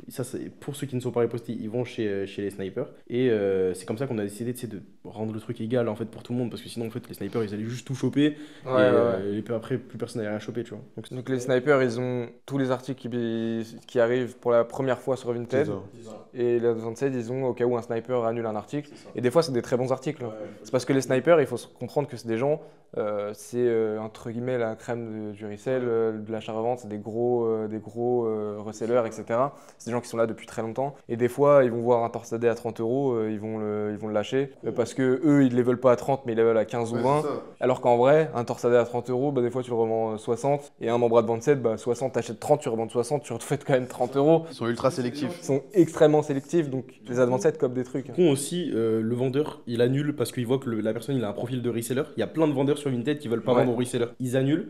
Ça, pour ceux qui ne sont pas ripostés, ils vont chez les snipers. Et c'est comme ça qu'on a décidé de rendre le truc égal en fait pour tout le monde, parce que sinon en fait les snipers ils allaient juste tout choper et après plus personne n'allait rien choper, tu vois. Donc les snipers, ils ont tous les articles qui arrivent pour la première fois sur Vinted. Et les Advanced, ils ont au cas où un sniper annule un article. Et des fois, c'est des très bons articles. C'est parce que les snipers, il faut comprendre que c'est des gens, c'est entre guillemets la crème du resell, de l'achat-revente, c'est des gros resellers, etc. C'est des gens qui sont là depuis très longtemps. Et des fois, ils vont voir un torsadé à 30 euros, ils vont le lâcher. Parce que eux, ils ne les veulent pas à 30, mais ils les veulent à 15 ou 20. Alors qu'en vrai, un torsadé à 30 euros, des fois, tu le revends 60. Et un membre Advanced, 60, t'achètes 30, tu revends 60, tu refais quand même 30 euros. Ils sont ultra sélectifs. Ils sont extrêmement sélectifs, donc les Advanced copent des trucs. Aussi, le vendeur, il annule parce qu'il voit que la personne, il a un profil de reseller. Il y a plein de vendeurs sur Vinted qui veulent pas vendre au reseller. Ils annulent.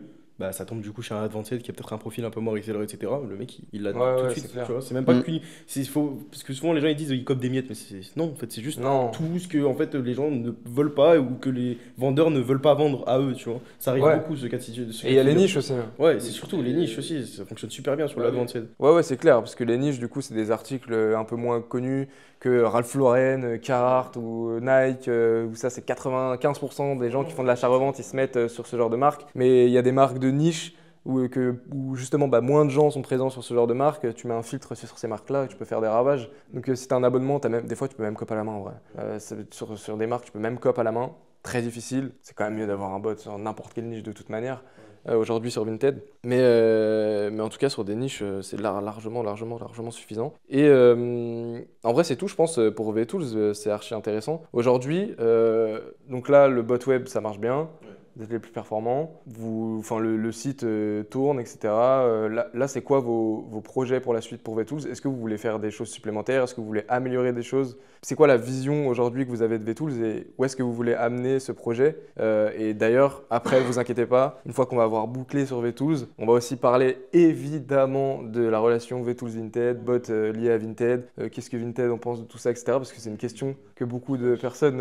Ça tombe du coup chez un Advanced qui a peut-être un profil un peu moins reseller, etc. Le mec, il l'a tout de suite. Tu vois, c'est même pas parce que souvent les gens ils disent ils copent des miettes, mais non, en fait, c'est juste tout ce que en fait, les gens ne veulent pas ou que les vendeurs ne veulent pas vendre à eux. Tu vois, ça arrive beaucoup ce cas de situation. Et il y a les niches aussi. Ouais, c'est surtout les niches aussi. Ça fonctionne super bien sur l'Advanced. Ouais, c'est clair, parce que les niches, du coup, c'est des articles un peu moins connus que Ralph Lauren, Carhartt ou Nike, où ça, c'est 95% des gens qui font de l'achat-revente, ils se mettent sur ce genre de marque. Mais il y a des marques de niche où justement moins de gens sont présents sur ce genre de marque. Tu mets un filtre sur ces marques-là et tu peux faire des ravages. Donc, si tu as un abonnement, des fois, tu peux même cop à la main en vrai. Sur des marques, tu peux même cop à la main. Très difficile. C'est quand même mieux d'avoir un bot sur n'importe quelle niche de toute manière. Aujourd'hui sur Vinted, mais en tout cas sur des niches c'est largement suffisant. Et en vrai c'est tout je pense pour VTools, c'est archi intéressant. Aujourd'hui, donc là le bot web ça marche bien, vous êtes les plus performants, le site tourne, etc. Là c'est quoi vos projets pour la suite pour VTools? Est-ce que vous voulez faire des choses supplémentaires? Est-ce que vous voulez améliorer des choses? C'est quoi la vision aujourd'hui que vous avez de VTools et où est-ce que vous voulez amener ce projet? Et d'ailleurs, après, vous inquiétez pas, une fois qu'on va avoir bouclé sur VTools, on va aussi parler évidemment de la relation VTools-Vinted, bot lié à Vinted, qu'est-ce que Vinted on pense de tout ça, etc. Parce que c'est une question que beaucoup de personnes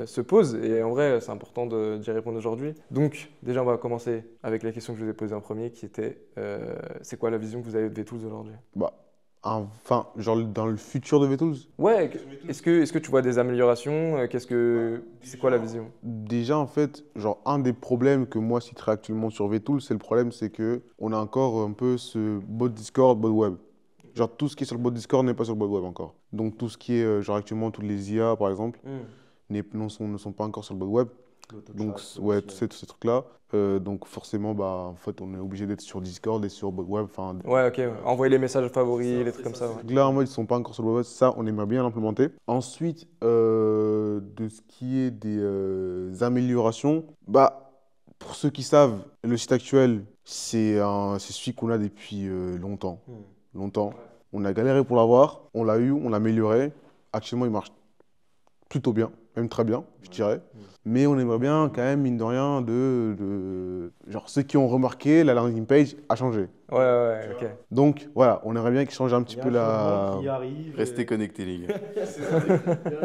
se posent et en vrai, c'est important d'y répondre aujourd'hui. Donc, déjà, on va commencer avec la question que je vous ai posée en premier qui était c'est quoi la vision que vous avez de VTools aujourd'hui? Enfin, genre dans le futur de VTools? Ouais, est-ce que tu vois des améliorations? C'est quoi la vision? Déjà, en fait, genre un des problèmes que moi citerai actuellement sur VTools, c'est que on a encore un peu ce bot Discord, bot web. Genre tout ce qui est sur le bot Discord n'est pas sur le bot web encore. Donc tout ce qui est, genre actuellement, toutes les IA par exemple, ne sont pas encore sur le bot web. Donc ouais, tous ces trucs-là. Donc forcément, en fait, on est obligé d'être sur Discord et sur bot web. Ouais, ok. Envoyer les messages favoris, les trucs comme ça. Ouais. Donc là, en mode, ils sont pas encore sur le bot web. Ça, on aimerait bien l'implémenter. Ensuite, de ce qui est des améliorations, pour ceux qui savent, le site actuel, c'est celui qu'on a depuis longtemps. Longtemps. On a galéré pour l'avoir. On l'a eu, on l'a amélioré. Actuellement, il marche plutôt bien, même très bien, je dirais. Mais on aimerait bien, quand même, mine de rien, genre ceux qui ont remarqué, la landing page a changé. Ouais, ok. Donc, voilà, on aimerait bien qu'ils changent un petit peu la... Restez connectés, les gars.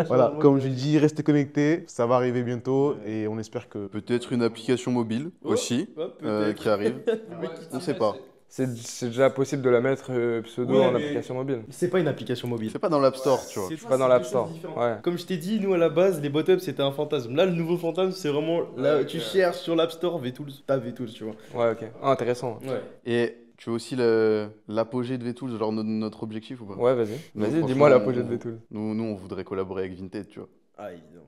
Voilà, comme je dis, restez connectés, ça va arriver bientôt et on espère que... Peut-être une application mobile aussi, qui arrive. On ne sait pas. C'est déjà possible de la mettre pseudo en application mobile. C'est pas une application mobile. C'est pas dans l'App Store, tu vois. C'est pas dans l'App Store. Ouais. Comme je t'ai dit, nous à la base, les bot-ups c'était un fantasme. Là, le nouveau fantasme, c'est vraiment là, tu cherches sur l'App Store VTools, t'as VTools, tu vois. Ouais, ok. Intéressant. Ouais. Et tu veux aussi l'apogée de VTools, genre notre objectif ou pas? Ouais, vas-y. Vas-y, franchement, dis-moi l'apogée de VTools. Nous, on voudrait collaborer avec Vinted, tu vois. Ah, évidemment.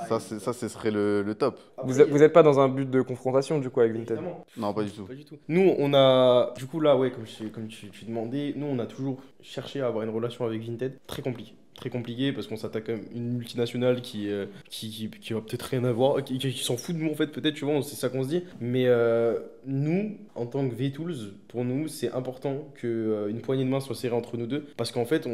Ça, ce serait le top. Vous n'êtes pas dans un but de confrontation du coup avec Vinted? Évidemment. Non, pas du tout. Pas du tout. Nous, on a, du coup là, ouais, comme tu demandais, nous on a toujours cherché à avoir une relation avec Vinted. Très compliqué. Très compliqué parce qu'on s'attaque à une multinationale qui va peut-être rien avoir, qui s'en fout de nous en fait, peut-être, tu vois, c'est ça qu'on se dit. Mais nous, en tant que VTools, pour nous, c'est important qu'une poignée de main soit serrée entre nous deux parce qu'en fait,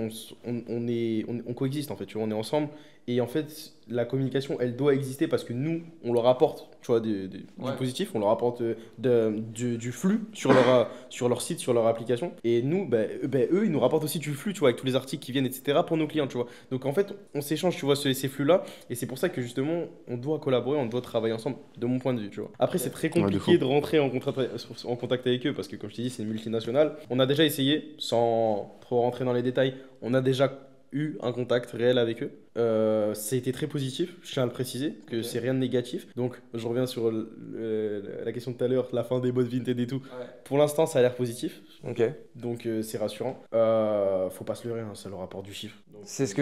on coexiste en fait, tu vois, on est ensemble. Et en fait, la communication, elle doit exister parce que nous, on leur apporte, tu vois, du positif, on leur apporte du flux sur leur site, sur leur application. Et nous, eux, ils nous rapportent aussi du flux, tu vois, avec tous les articles qui viennent, etc. pour nos clients. bien, tu vois. Donc en fait, on s'échange, tu vois, ces flux-là, et c'est pour ça que justement, on doit collaborer, on doit travailler ensemble, de mon point de vue, tu vois. Après, c'est très compliqué de rentrer en contact avec eux, parce que comme je t'ai dit, c'est une multinationale. On a déjà essayé, sans trop rentrer dans les détails, on a déjà eu un contact réel avec eux. Ça a été très positif, je tiens à le préciser, que c'est rien de négatif. Donc, je reviens sur la question de tout à l'heure, la fin des bots Vinted et tout. Pour l'instant, ça a l'air positif. Ok. Donc, c'est rassurant. Faut pas se leurrer, hein, ça leur apporte du chiffre. Donc, C'est ce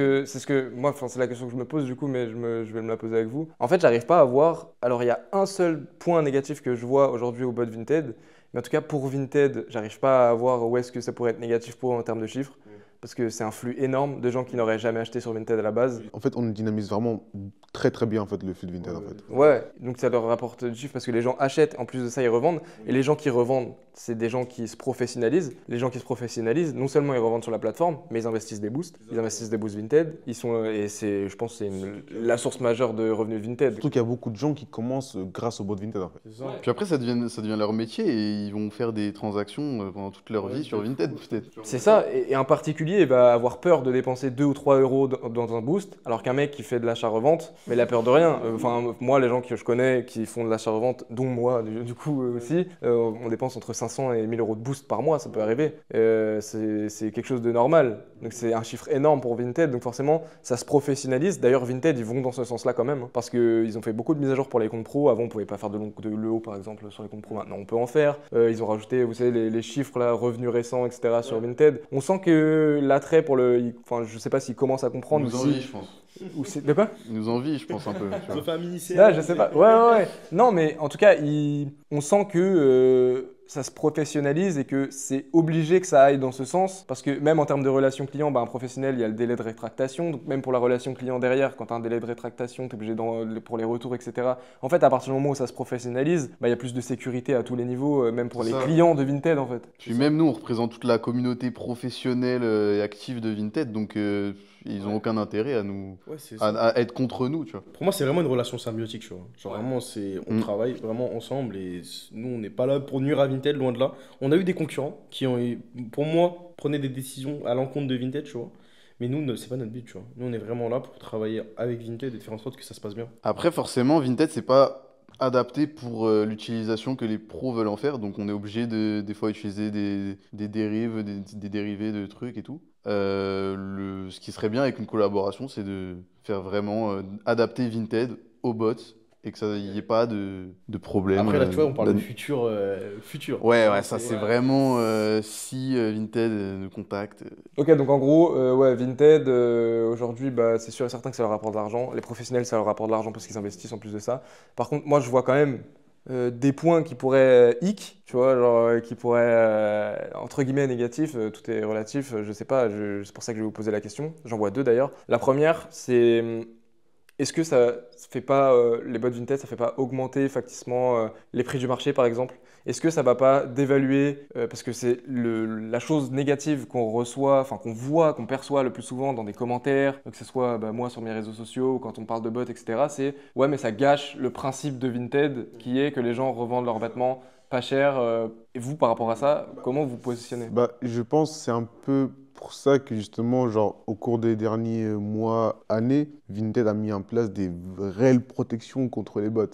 que moi, enfin, c'est la question que je me pose du coup, mais je vais me la poser avec vous. En fait, j'arrive pas à voir. Alors, il y a un seul point négatif que je vois aujourd'hui au bot Vinted, mais en tout cas pour Vinted, j'arrive pas à voir où est-ce que ça pourrait être négatif pour eux en termes de chiffres. Parce que c'est un flux énorme de gens qui n'auraient jamais acheté sur Vinted à la base. En fait, on dynamise vraiment très très bien en fait, le flux de Vinted. En fait. Ouais, donc ça leur rapporte du chiffre parce que les gens achètent, en plus de ça, ils revendent. Et les gens qui revendent, c'est des gens qui se professionnalisent. Les gens qui se professionnalisent, non seulement ils revendent sur la plateforme, mais ils investissent des boosts. Ils investissent des boosts Vinted. Et je pense que c'est la source majeure de revenus de Vinted. Surtout qu'il y a beaucoup de gens qui commencent grâce au bot Vinted. En fait. Puis après, ça devient leur métier et ils vont faire des transactions pendant toute leur vie sur Vinted, peut-être. C'est ça, et un particulier va avoir peur de dépenser 2 ou 3 euros dans un boost, alors qu'un mec qui fait de l'achat-revente, mais il a peur de rien. Enfin, moi, les gens que je connais qui font de l'achat-revente, dont moi du coup aussi, on dépense entre 500 et 1000 euros de boost par mois, ça peut arriver. C'est quelque chose de normal. Donc c'est un chiffre énorme pour Vinted, donc forcément, ça se professionnalise. D'ailleurs, Vinted, ils vont dans ce sens-là quand même, hein, parce qu'ils ont fait beaucoup de mises à jour pour les comptes pro. Avant, on ne pouvait pas faire de l'EO, par exemple, sur les comptes pro. Maintenant, on peut en faire. Ils ont rajouté, vous savez, les chiffres, là, revenus récents, etc. sur Vinted. On sent que l'attrait pour enfin, je sais pas s'ils commencent à comprendre. Ils nous envient, je pense. De quoi? Ils nous envient, je pense, un peu. Ils ont fait un mini Là, je sais pas. Ouais. Non, mais en tout cas, on sent que ça se professionnalise et que c'est obligé que ça aille dans ce sens. Parce que même en termes de relation client, un professionnel, il y a le délai de rétractation. Donc même pour la relation client derrière, quand tu as un délai de rétractation, tu es obligé pour les retours, etc. En fait, à partir du moment où ça se professionnalise, il y a plus de sécurité à tous les niveaux, même pour les clients de Vinted, en fait. Puis même nous, on représente toute la communauté professionnelle et active de Vinted, donc ils n'ont aucun intérêt à nous, à être contre nous, tu vois. Pour moi, c'est vraiment une relation symbiotique, tu vois. Genre vraiment, on travaille vraiment ensemble et nous, on n'est pas là pour nuire à Vinted, loin de là. On a eu des concurrents qui ont, pour moi, prenaient des décisions à l'encontre de Vinted, tu vois. Mais nous, c'est pas notre but, tu vois. Nous, on est vraiment là pour travailler avec Vinted et de faire en sorte que ça se passe bien. Après, forcément, Vinted, c'est pas adapté pour l'utilisation que les pros veulent en faire, donc on est obligé des fois utiliser des dérives, des dérivés de trucs et tout. Ce qui serait bien avec une collaboration, c'est de faire vraiment adapter Vinted aux bots et que ça n'y ait pas de problème. Après, là, tu vois, on parle de futur. Ouais, ça c'est vraiment si Vinted nous contacte. Ok, donc en gros, Vinted, aujourd'hui, c'est sûr et certain que ça leur rapporte de l'argent. Les professionnels, ça leur rapporte de l'argent parce qu'ils investissent en plus de ça. Par contre, moi, je vois quand même des points qui pourraient tu vois, genre qui pourraient, entre guillemets, négatifs, tout est relatif, je sais pas, c'est pour ça que je vais vous poser la question. J'en vois deux d'ailleurs. La première, c'est est-ce que ça fait pas, les bots Vinted, ça fait pas augmenter facticement les prix du marché par exemple? Est-ce que ça va pas dévaluer, parce que c'est la chose négative qu'on reçoit, enfin qu'on voit, qu'on perçoit le plus souvent dans des commentaires, que ce soit moi sur mes réseaux sociaux ou quand on parle de bots, etc. C'est ouais, mais ça gâche le principe de Vinted qui est que les gens revendent leurs vêtements pas cher. Et vous, par rapport à ça, comment vous positionnez? Je pense que c'est un peu pour ça que justement, genre, au cours des derniers mois, années, Vinted a mis en place des réelles protections contre les bots.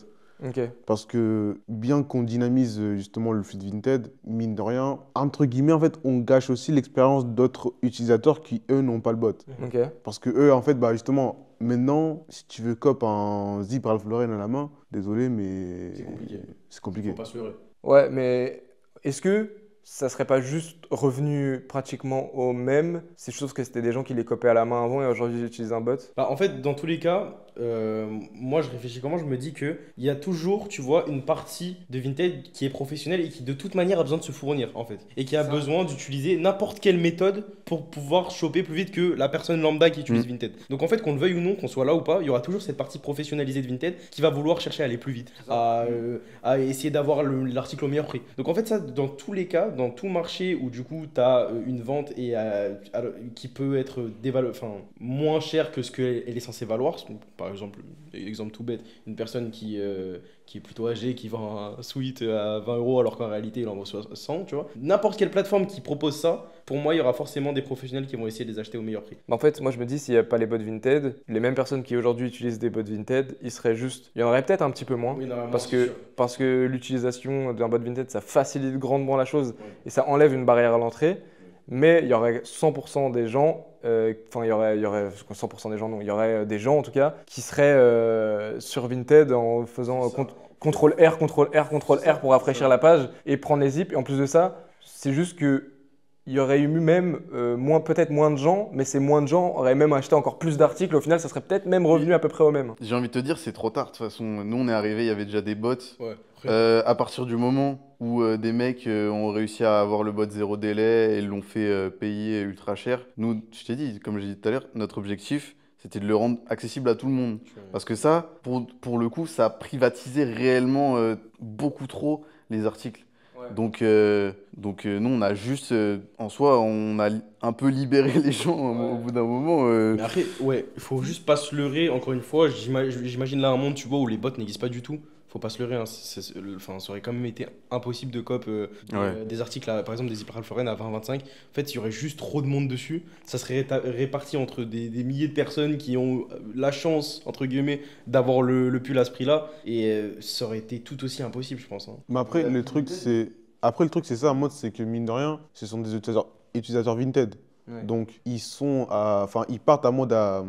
Ok. Parce que bien qu'on dynamise justement le flux de Vinted, mine de rien, entre guillemets, en fait, on gâche aussi l'expérience d'autres utilisateurs qui, eux, n'ont pas le bot. Ok. Parce que eux, en fait, justement, maintenant, si tu veux cop un zip Ralph Lauren à la main, désolé, mais c'est compliqué. Faut pas se leurrer. Ouais, mais est-ce que ça serait pas juste revenu pratiquement au même? C'est chose que c'était des gens qui les copaient à la main avant et aujourd'hui ils utilisent un bot. En fait, dans tous les cas, moi je réfléchis comment, je me dis qu'il y a toujours, tu vois, une partie de Vinted qui est professionnelle et qui de toute manière a besoin de se fournir en fait. Et qui a besoin d'utiliser n'importe quelle méthode pour pouvoir choper plus vite que la personne lambda qui utilise Vinted. Donc en fait, qu'on le veuille ou non, qu'on soit là ou pas, il y aura toujours cette partie professionnalisée de Vinted qui va vouloir chercher à aller plus vite, à essayer d'avoir l'article au meilleur prix. Donc en fait, ça, dans tous les cas, dans tout marché où du coup tu as une vente et qui peut être moins chère que ce qu'elle est censée valoir, par exemple, exemple tout bête, une personne qui qui est plutôt âgé, qui vend un sweat à 20 euros alors qu'en réalité il en vaut 100, tu vois. N'importe quelle plateforme qui propose ça, pour moi il y aura forcément des professionnels qui vont essayer de les acheter au meilleur prix. En fait, moi je me dis, s'il n'y a pas les bots Vinted, les mêmes personnes qui aujourd'hui utilisent des bots Vinted, il y en aurait peut-être un petit peu moins. Oui, normalement, Parce c'est que, sûr. parce que l'utilisation d'un bot Vinted, ça facilite grandement la chose et ça enlève une barrière à l'entrée. Mais il y aurait 100% des gens, enfin il y aurait 100% des gens, non, il y aurait des gens en tout cas qui seraient sur Vinted en faisant CTRL R, CTRL R, CTRL R pour rafraîchir la page et prendre les zips. Et en plus de ça, c'est juste que il y aurait eu même peut-être moins de gens, mais ces moins de gens auraient même acheté encore plus d'articles. Au final, ça serait peut-être même revenu à peu près au même. J'ai envie de te dire, c'est trop tard. De toute façon, nous, on est arrivé, il y avait déjà des bots. Ouais. À partir du moment où des mecs ont réussi à avoir le bot zéro délai et l'ont fait payer ultra cher, nous, je t'ai dit, comme j'ai dit tout à l'heure, notre objectif, c'était de le rendre accessible à tout le monde. Parce que ça, pour le coup, ça a privatisé réellement beaucoup trop les articles. Ouais. Donc nous, on a juste, en soi, on a un peu libéré les gens au bout d'un moment. Mais après, ouais, il faut juste pas se leurrer, encore une fois, j'imagine là un monde, tu vois, où les bots n'existent pas du tout. Faut pas se leurrer, hein. Enfin, ça aurait quand même été impossible de cop des articles, par exemple des hyperalpha à 20-25. En fait, il y aurait juste trop de monde dessus. Ça serait réparti entre des milliers de personnes qui ont la chance, entre guillemets, d'avoir le pull à ce prix-là. Et ça aurait été tout aussi impossible, je pense, hein. Mais après, le truc, c'est ça, en mode, c'est que mine de rien, ce sont des utilisateurs Vinted. Ouais. Donc, ils partent à mode à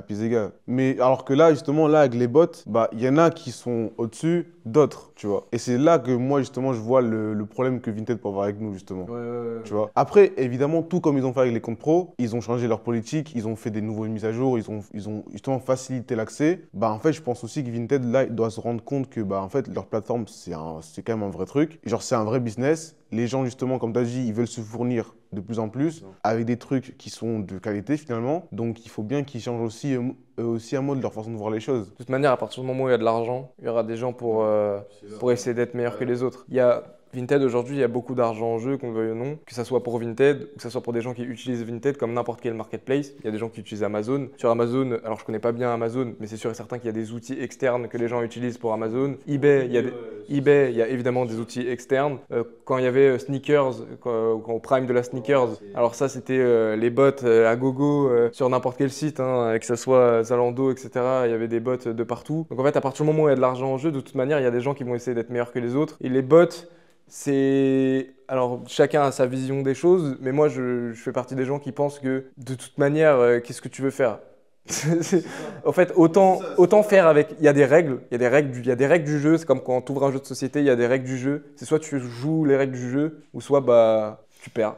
pieds égaux. Mais alors que là, justement, là, avec les bots, bah, il y en a qui sont au-dessus d'autres, tu vois. Et c'est là que moi, justement, je vois le problème que Vinted peut avoir avec nous, justement. Tu vois. Après, évidemment, tout comme ils ont fait avec les comptes pro, ils ont changé leur politique, ils ont fait des nouvelles mises à jour, ils ont justement facilité l'accès. Bah, en fait, je pense aussi que Vinted, là, il doit se rendre compte que, bah, en fait, leur plateforme, c'est quand même un vrai truc. Genre, c'est un vrai business. Les gens, justement, comme tu as dit, ils veulent se fournir de plus en plus avec des trucs qui sont de qualité, finalement. Donc, il faut bien qu'ils changent aussi un mode de leur façon de voir les choses. De toute manière, à partir du moment où il y a de l'argent, il y aura des gens pour essayer d'être meilleurs que les autres. Il y a Vinted aujourd'hui, il y a beaucoup d'argent en jeu, qu'on le veuille ou non, que ce soit pour Vinted ou que ce soit pour des gens qui utilisent Vinted comme n'importe quel marketplace. Il y a des gens qui utilisent Amazon. Sur Amazon, alors je connais pas bien Amazon, mais c'est sûr et certain qu'il y a des outils externes que les gens utilisent pour Amazon. eBay, il y a évidemment des outils externes. Quand il y avait Sneakers, quand au prime de la Sneakers, alors ça c'était les bots à gogo sur n'importe quel site, hein, que ce soit Zalando, etc. Il y avait des bots de partout. Donc en fait, à partir du moment où il y a de l'argent en jeu, de toute manière, il y a des gens qui vont essayer d'être meilleurs que les autres. Et les bots, alors chacun a sa vision des choses, mais moi je fais partie des gens qui pensent que de toute manière, qu'est-ce que tu veux faire? En fait, autant faire avec. Il y a des règles, il y a des règles du jeu. C'est comme quand tu ouvres un jeu de société, il y a des règles du jeu. C'est soit tu joues les règles du jeu, ou soit bah tu perds.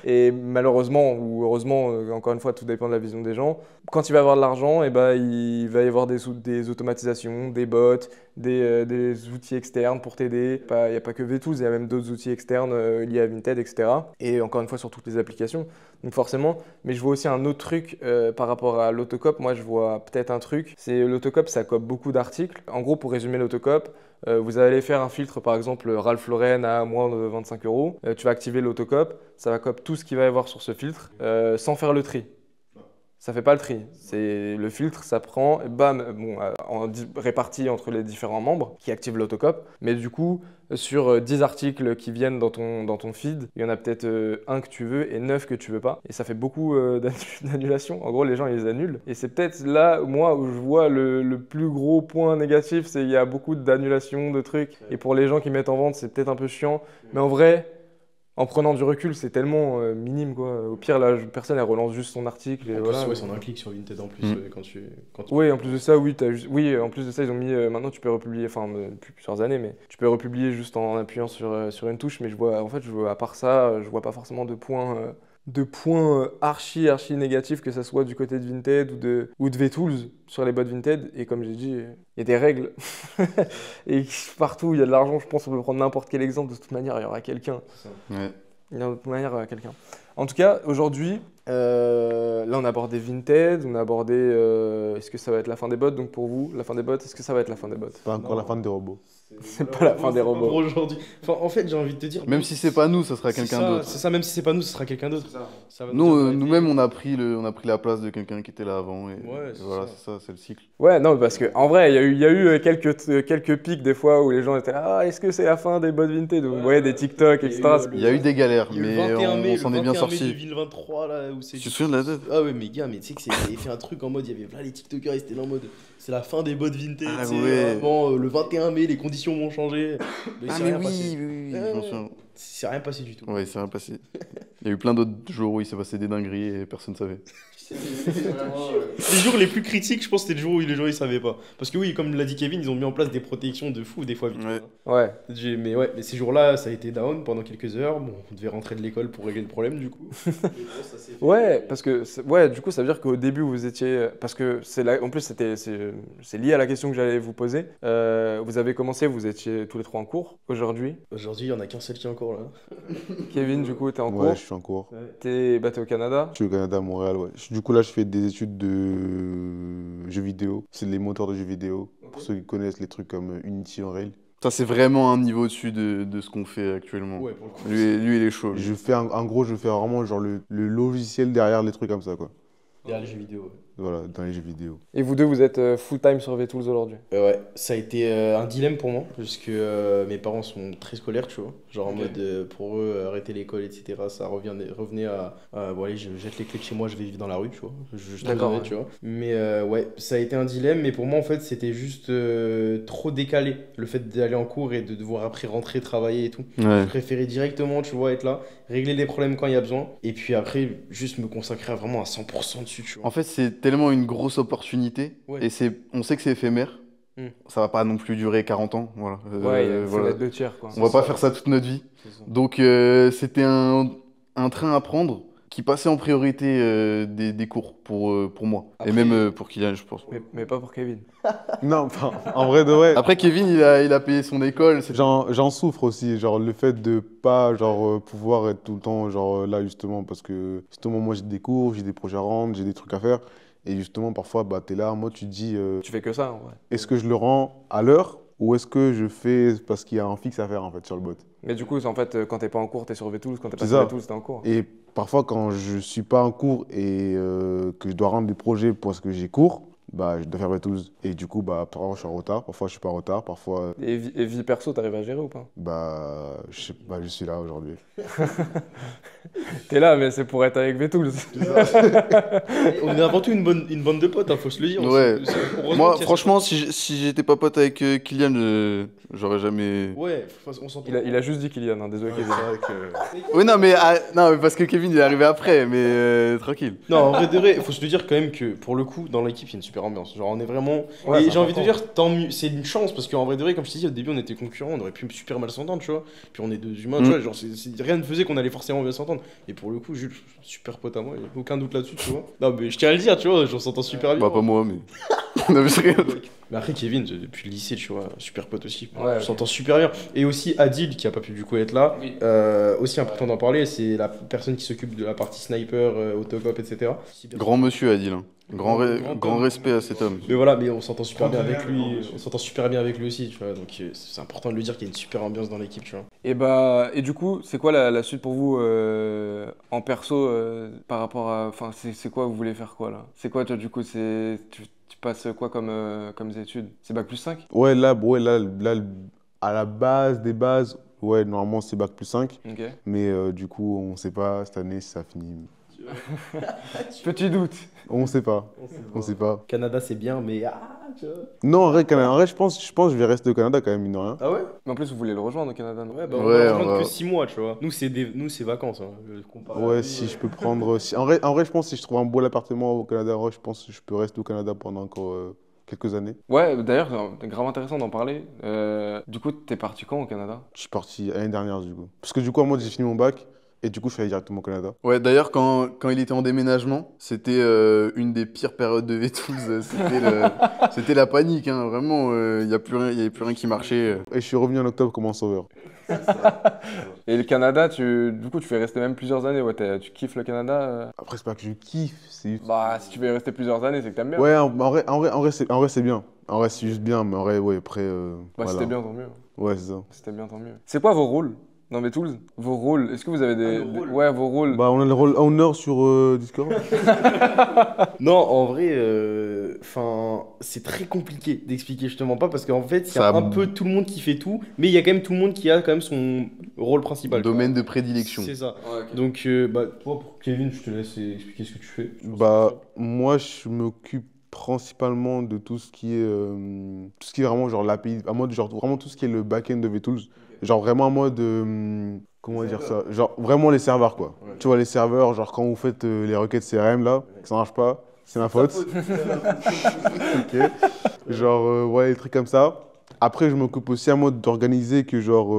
Et malheureusement ou heureusement, encore une fois, tout dépend de la vision des gens. Quand il va y avoir de l'argent, et ben, il va y avoir des automatisations, des bots, des outils externes pour t'aider. Il n'y a pas que VTools, il y a même d'autres outils externes liés à Vinted, etc. Et encore une fois, sur toutes les applications. Donc forcément, mais je vois aussi un autre truc par rapport à l'autocop. Moi, je vois peut-être un truc. C'est l'autocop, ça cope beaucoup d'articles. En gros, pour résumer l'autocop, vous allez faire un filtre, par exemple Ralph Lauren à moins de 25 euros. Tu vas activer l'autocop, ça va copier tout ce qu'il va y avoir sur ce filtre sans faire le tri. Ça fait pas le tri. C'est le filtre, ça prend, et bam, bon, réparti entre les différents membres qui activent l'autocop. Mais du coup, sur 10 articles qui viennent dans ton feed, il y en a peut-être un que tu veux et 9 que tu veux pas. Et ça fait beaucoup d'annulations. En gros, les gens, ils les annulent. Et c'est peut-être là, moi, où je vois le plus gros point négatif, c'est qu'il y a beaucoup d'annulations, de trucs. Et pour les gens qui mettent en vente, c'est peut-être un peu chiant. Mais en vrai, en prenant du recul, c'est tellement minime, quoi. Au pire, la personne, elle relance juste son article. Et En voilà. plus, ouais, c'est un clic sur Vinted en plus quand tu... Oui, en plus de ça, oui, en plus de ça, ils ont mis. Maintenant, tu peux republier, enfin, depuis plusieurs années, mais tu peux republier juste en appuyant sur une touche. Mais à part ça, je vois pas forcément de points archi négatifs, que ça soit du côté de Vinted ou de VTools sur les bots Vinted. Et comme j'ai dit, il y a des règles. Et partout, il y a de l'argent. Je pense qu'on peut prendre n'importe quel exemple. De toute manière, il y aura quelqu'un. Ouais. De toute manière, il y aura quelqu'un. En tout cas, aujourd'hui, là, on a abordé Vinted, on a abordé est-ce que ça va être la fin des bots? Donc pour vous, la fin des bots, est-ce que ça va être la fin des bots? Pas encore la fin des robots. C'est pas la fin des Pour robots. aujourd'hui. Enfin, en fait, j'ai envie de te dire. Même si c'est pas nous, ça sera c'est quelqu'un ça, d'autre. C'est ça, même si c'est pas nous, ce sera quelqu'un d'autre. Ça va Nous, nous arrêter. nous-mêmes, on a pris la place de quelqu'un qui était là avant. Et c'est voilà, ça. c'est ça, c'est le cycle. Ouais, non, parce que en vrai, il y a eu quelques pics des fois où les gens étaient là, ah, est-ce que c'est la fin des bots vintage? Vous voyez des TikTok, Il y a eu, etc. Il y a eu des galères, Il y a eu le mais 21 mai, on s'en est bien le 21 mai sorti. 2023 là où c'est. Tu te souviens de la date? Ah ouais, mais gars, mais tu sais que c'est fait un truc en mode, il y avait là les TikTokers, ils étaient là en mode, c'est la fin des bots vintage. Ah tu sais, ouais. vraiment, le 21 mai, les conditions vont changer. Mais Ah c'est mais rien oui, passé. oui, Ouais, je m'en ouais. souviens. C'est rien passé du tout. Ouais, c'est rien passé. Il y a eu plein d'autres jours où il s'est passé des dingueries et personne savait. Les jours les plus critiques, je pense, c'était le jour où les gens ils savaient pas. Parce que oui, comme l'a dit Kevin, ils ont mis en place des protections de fou des fois vite. Ouais. Ouais. Mais ouais, mais ces jours-là, ça a été down pendant quelques heures. Bon, on devait rentrer de l'école pour régler le problème du coup. Ouais, parce que ouais, du coup, ça veut dire qu'au début vous étiez, parce que en plus c'est lié à la question que j'allais vous poser. Vous avez commencé, vous étiez tous les trois en cours. Aujourd'hui, Aujourd'hui, il y en a qu'un seul qui est encore là. Kevin, du coup, t'es en Ouais, cours. je suis en cours. T'es au Canada. Je suis au Canada, à Montréal, ouais. Du coup, là, je fais des études de jeux vidéo. C'est les moteurs de jeux vidéo. Pour ceux qui connaissent les trucs comme Unity, Unreal. Ça, c'est vraiment un niveau au-dessus de ce qu'on fait actuellement. Ouais, pour le coup. Lui, il est chaud. lui. Je fais, en gros, je fais vraiment genre le logiciel derrière les trucs comme ça, quoi. Derrière les jeux vidéo. Ouais. Voilà, dans les jeux vidéo. Et vous deux, vous êtes full-time sur VTools aujourd'hui. Ouais, ça a été un dilemme pour moi, parce que mes parents sont très scolaires, tu vois. Genre en mode, pour eux, arrêter l'école, etc., ça revenait à bon, allez, je jette les clés de chez moi, je vais vivre dans la rue, tu vois. Je D'accord, t'avais, ouais. tu vois. Mais ouais, ça a été un dilemme, mais pour moi, en fait, c'était juste trop décalé, le fait d'aller en cours et de devoir après rentrer, travailler et tout. Ouais. Je préférais directement, tu vois, être là, régler les problèmes quand il y a besoin, et puis après, juste me consacrer vraiment à 100% dessus, tu vois. En fait, c'est tellement une grosse opportunité. Ouais. Et on sait que c'est éphémère. Mm. Ça va pas non plus durer 40 ans. Voilà. Ouais, il y a une voilà. fenêtre de tir, quoi. On va pas ça. faire ça toute notre vie. C'est ça. Donc, c'était un train à prendre qui passait en priorité des cours pour moi. Après- Et même pour Kylian, je pense. Mais pas pour Kevin. Non, enfin, en vrai de vrai, Après, Kevin, il a payé son école. j'en souffre aussi, genre le fait de pas pouvoir être tout le temps genre là justement parce que justement moi j'ai des cours, j'ai des projets à rendre, j'ai des trucs à faire et justement parfois bah t'es là, moi tu te dis Tu fais que ça, en vrai. est-ce que je le rends à l'heure ou est-ce que je fais parce qu'il y a un fixe à faire en fait sur le bot. Mais du coup, en fait, quand t'es pas en cours, t'es sur VTools. Quand t'es pas C'est sur ça. VTools, t'es en cours. Et parfois quand je suis pas en cours et que je dois rendre des projets parce que j'ai cours, bah je dois faire mes tools et du coup bah parfois je suis en retard, parfois je suis pas en retard, parfois Et vie perso, t'arrives à gérer ou pas? bah je suis là aujourd'hui. T'es là, mais c'est pour être avec VTools. On est avant tout une bande de potes, hein, faut se le dire. Ouais. Heureusement Moi, qu'il y a franchement, si j'étais pas pote avec Kylian, j'aurais jamais. Ouais, on s'entend. Il a juste dit Kylian, hein, désolé Kevin. Oui, non, mais parce que Kevin, il est arrivé après, mais tranquille. Non, en vrai de vrai, faut se le dire quand même que pour le coup, dans l'équipe, il y a une super ambiance. Genre, on est vraiment. Ouais, et c'est j'ai envie de important. dire, tant mieux, c'est une chance parce qu'en vrai de vrai, comme je t'ai dit, au début, on était concurrents, on aurait pu super mal s'entendre, tu vois. Puis on est deux humains, tu vois. Genre, rien ne faisait qu'on allait forcément bien s'entendre. Et pour le coup, Jules, super pote à moi, il n'y a aucun doute là-dessus, tu vois. Non, mais je tiens à le dire, tu vois, on s'entend super bien. Bah, pas moi, mais. Non, mais c'est rien. Mais après, Kevin, depuis le lycée, tu vois, super pote aussi. Ouais, On ok. s'entend super bien. Et aussi Adil, qui a pas pu du coup être là. Aussi important d'en parler, c'est la personne qui s'occupe de la partie sniper, autocop, etc. Grand monsieur, Adil. Hein. Grand homme. respect à cet homme. Mais voilà, mais on s'entend super bien avec lui. On s'entend super bien avec lui aussi, tu vois. Donc c'est important de le dire qu'il y a une super ambiance dans l'équipe, tu vois. Et du coup, c'est quoi la suite pour vous en perso par rapport à. Enfin, c'est quoi, vous voulez faire quoi là? C'est quoi, toi, du coup, tu passes quoi comme études? C'est bac plus 5? Ouais, là, à la base des bases, ouais, normalement c'est bac plus 5. Ok. Mais du coup, on sait pas cette année si ça finit. Petit doute. On sait pas. On sait pas. Canada, c'est bien, mais tu vois. Non, en vrai, je pense que je vais rester au Canada quand même, mine de rien. Ah ouais? Mais en plus, vous voulez le rejoindre au Canada, non? Ouais, bah on Ouais, va on rejoindre va- que 6 mois, tu vois. Nous, c'est vacances. Hein. Comparé à Ouais, lui, si je peux prendre. En vrai, je pense que si je trouve un beau appartement au Canada, ouais, je pense que je peux rester au Canada pendant encore quelques années. Ouais, d'ailleurs, c'est grave intéressant d'en parler. Du coup, t'es parti quand au Canada? Je suis parti l'année dernière, du coup. Parce que du coup, moi, j'ai fini mon bac et du coup, je suis allé directement au Canada. Ouais, d'ailleurs, quand il était en déménagement, c'était une des pires périodes de V12. C'était la panique, hein. Vraiment, il y avait plus rien qui marchait. Et je suis revenu en octobre comme un sauveur. Et le Canada, du coup, tu fais rester même plusieurs années. Ouais, tu kiffes le Canada. Après, c'est pas que je kiffe, c'est juste. Bah, si tu veux y rester plusieurs années, c'est que t'aimes bien. Ouais, en vrai, c'est bien. En vrai, c'est juste bien, mais en vrai, ouais, après. Bah, voilà. c'était bien, tant mieux. Ouais, c'est ça. C'était bien, tant mieux. C'est quoi vos rôles dans VTools? Vos rôles, est-ce que vous avez Ouais, vos rôles. Bah, on a le rôle owner sur Discord. Non, en vrai, enfin, c'est très compliqué d'expliquer, je te mens pas, parce qu'en fait, il y a Ça un peu tout le monde qui fait tout, mais il y a quand même tout le monde qui a quand même son rôle principal. tu Domaine de vois. prédilection. C'est ça. Ouais, ok. Donc, bah, toi, pour Kevin, je te laisse expliquer ce que tu fais. Bah, moi, je m'occupe principalement de tout ce qui est vraiment genre l'API, en mode genre vraiment tout ce qui est le back-end de VTools. Genre vraiment en mode, comment dire ça? Genre vraiment les serveurs quoi. Ouais. Tu vois les serveurs, genre quand vous faites les requêtes CRM là, que ça marche pas, c'est ma faute. Ok. Genre ouais, des trucs comme ça. Après, je m'occupe aussi en mode d'organiser que genre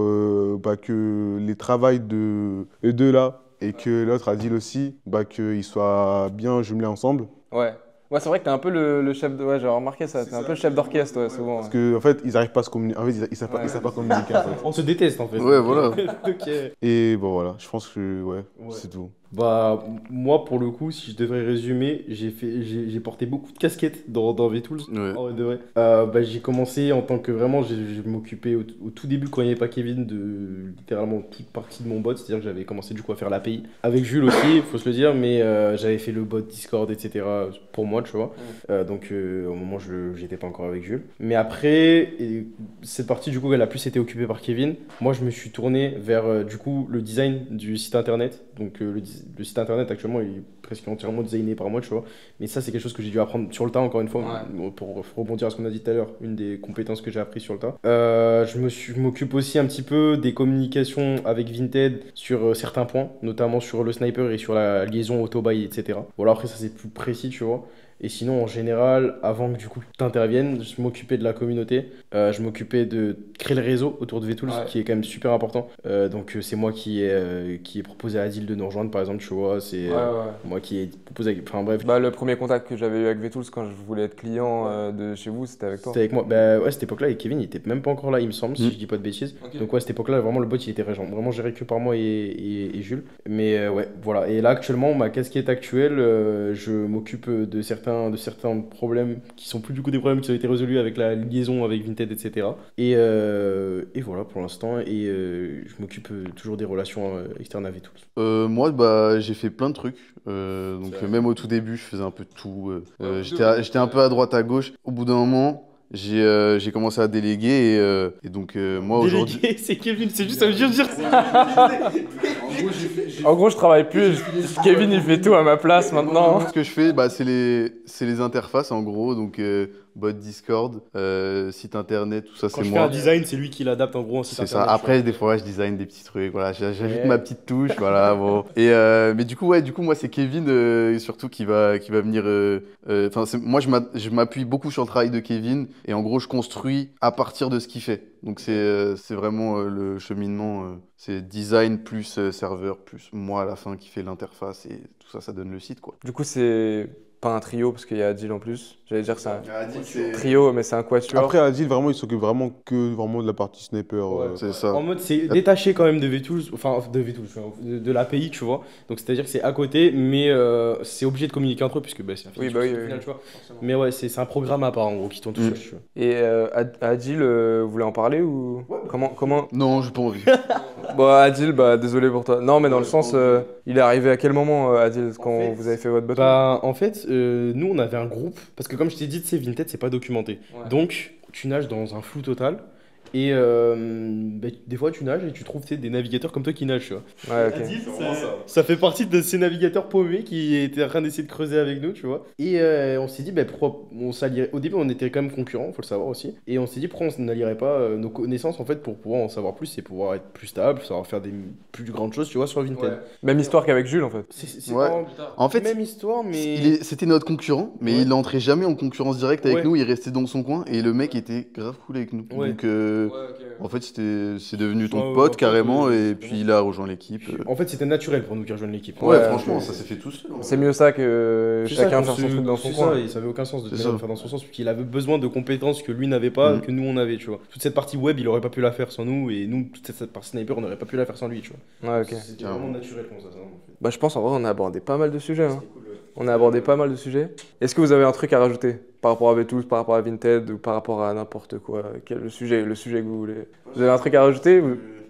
bah, que les travails de eux deux là et que l'autre Adil aussi, bah qu'ils soient bien jumelés ensemble. Ouais. Ouais, c'est vrai que t'es un peu le chef de. Ouais, j'ai remarqué ça. T'es un peu le chef d'orchestre, ouais, souvent. Parce qu'en fait, ils n'arrivent pas à se communiquer. En fait, ils savent pas, ils savent pas communiquer. En fait. On se déteste, en fait. Ouais, voilà. Ok. Et bon, voilà, je pense que ouais, Ouais. c'est tout. Bah, moi, pour le coup, si je devrais résumer, j'ai porté beaucoup de casquettes dans VTools. Ouais. En vrai de vrai. Bah, j'ai commencé en tant que vraiment, je m'occupais au tout début, quand il n'y avait pas Kevin, de littéralement toute partie de mon bot. C'est-à-dire que j'avais commencé du coup à faire l'API. Avec Jules aussi, il faut se le dire, mais j'avais fait le bot Discord, etc. pour moi, tu vois. Donc, au moment où j'étais pas encore avec Jules. Mais après, cette partie, du coup, elle a plus été occupée par Kevin. Moi, je me suis tourné vers, du coup, le design du site internet. Donc, le site internet actuellement il est presque entièrement designé par moi, tu vois. Mais ça, c'est quelque chose que j'ai dû apprendre sur le tas, encore une fois, pour rebondir à ce qu'on a dit tout à l'heure, une des compétences que j'ai appris sur le tas. Je m'occupe aussi un petit peu des communications avec Vinted sur certains points, notamment sur le sniper et sur la liaison auto-buy, etc. Voilà, après, ça, c'est plus précis, tu vois. Et sinon, en général, avant que du coup tu interviennes, je m'occupais de la communauté, je m'occupais de créer le réseau autour de VTools, qui est quand même super important. Donc c'est moi qui ai proposé à Adil de nous rejoindre, par exemple, tu vois, c'est moi qui ai proposé, enfin bref. Bah, le premier contact que j'avais eu avec VTools quand je voulais être client de chez vous, c'était avec toi. C'était avec moi. Bah ouais, cette époque-là, et Kevin, il était même pas encore là, il me semble, si je dis pas de bêtises. Ok. Donc ouais, cette époque-là, vraiment, le bot, il était vraiment géré que par moi et Jules. Mais ouais, voilà. Et là, actuellement, ma casquette actuelle, je m'occupe de certains problèmes qui sont plus du coup des problèmes qui ont été résolus avec la liaison avec Vinted, etc. Et voilà pour l'instant. Et je m'occupe toujours des relations externes à VTools. Moi, bah, j'ai fait plein de trucs. Donc, même au tout début, je faisais un peu de tout. J'étais un peu à droite, à gauche. Au bout d'un moment, j'ai commencé à déléguer. Et donc, moi, aujourd'hui. Délégué, c'est Kevin, c'est juste à me dire En gros, je travaille plus. Kevin, il fait tout à ma place maintenant. Ce que je fais, bah, c'est les interfaces en gros. Donc, bot Discord, site internet, tout ça, Quand c'est je fais un moi. design, c'est lui qui l'adapte en gros en site C'est ça. internet. Après, des fois, je design des petits trucs. Voilà, j'ajoute Ouais. ma petite touche. Voilà, bon. Et mais du coup, moi, c'est Kevin surtout qui va venir. Enfin, moi, je m'appuie beaucoup sur le travail de Kevin et en gros, je construis à partir de ce qu'il fait. Donc, c'est vraiment le cheminement. C'est design plus serveur plus moi à la fin qui fait l'interface et tout ça, ça donne le site quoi. Du coup, c'est pas un trio parce qu'il y a Adil en plus. J'allais dire c'est un trio, mais c'est un quatuor. Après, Adil, vraiment, il s'occupe vraiment que vraiment de la partie sniper. Ouais. C'est ça. En mode, c'est détaché quand même de VTools, enfin de VTools, de l'API, tu vois. Donc c'est-à-dire que c'est à côté, mais c'est obligé de communiquer entre eux, puisque bah, c'est un Oui, bah oui, au oui, final, oui. tu vois. Mais ouais, c'est un programme à part en gros qui tourne tout seul, tu vois. Et Adil, vous voulez en parler ou comment Non, j'ai pas envie. Bon, Adil, bah désolé pour toi. Non, mais dans le sens, il est arrivé à quel moment, Adil, quand fait, vous avez fait votre bot? Bah, en fait, nous on avait un groupe, parce que comme je t'ai dit, tu sais, Vinted c'est pas documenté. Ouais. Donc, tu nages dans un flou total. Et bah, des fois, tu nages et tu trouves tu sais, des navigateurs comme toi qui nagent, tu vois. Ouais, ok. Adil, ça fait partie de ces navigateurs paumés qui étaient en train d'essayer de creuser avec nous, tu vois. Et on s'est dit, bah, pourquoi on s'allierait. Au début, on était quand même concurrents, faut le savoir aussi. Et on s'est dit, pourquoi on n'allierait pas nos connaissances en fait pour pouvoir en savoir plus et pouvoir être plus stable, savoir faire des plus grandes choses, tu vois, sur Vinted. Même histoire qu'avec Jules en fait. C'est Ouais. pas En fait, même histoire, mais. c'était notre concurrent, mais Ouais. il entrait jamais en concurrence directe avec Ouais. nous, il restait dans son coin et le mec était grave cool avec nous. Ouais. Donc en fait, c'est devenu ton Ouais, pote ouais, carrément, ouais, et puis il a rejoint l'équipe. En fait, c'était naturel pour nous qui rejoignent l'équipe. Ouais, Ouais, franchement, ça s'est fait tout seul. C'est mieux ça que C'est ça, chacun qu'on faire son se- truc dans son c'est coin. ça, et ça avait aucun sens de C'est te ça. faire dans son sens, puisqu'il avait besoin de compétences que lui n'avait pas, Mhm. que nous on avait, tu vois. Toute cette partie web, il aurait pas pu la faire sans nous, et nous, toute cette partie sniper, on n'aurait pas pu la faire sans lui, tu vois. Ouais, ok. C'était vraiment naturel comme ça, en fait. Bah, je pense en vrai, on a abordé pas mal de sujets. Hein. C'était cool, ouais. On a abordé pas mal de sujets. Est-ce que vous avez un truc à rajouter par rapport à V12, par rapport à Vinted ou par rapport à n'importe quoi? Le sujet que vous voulez. Vous avez un truc à rajouter?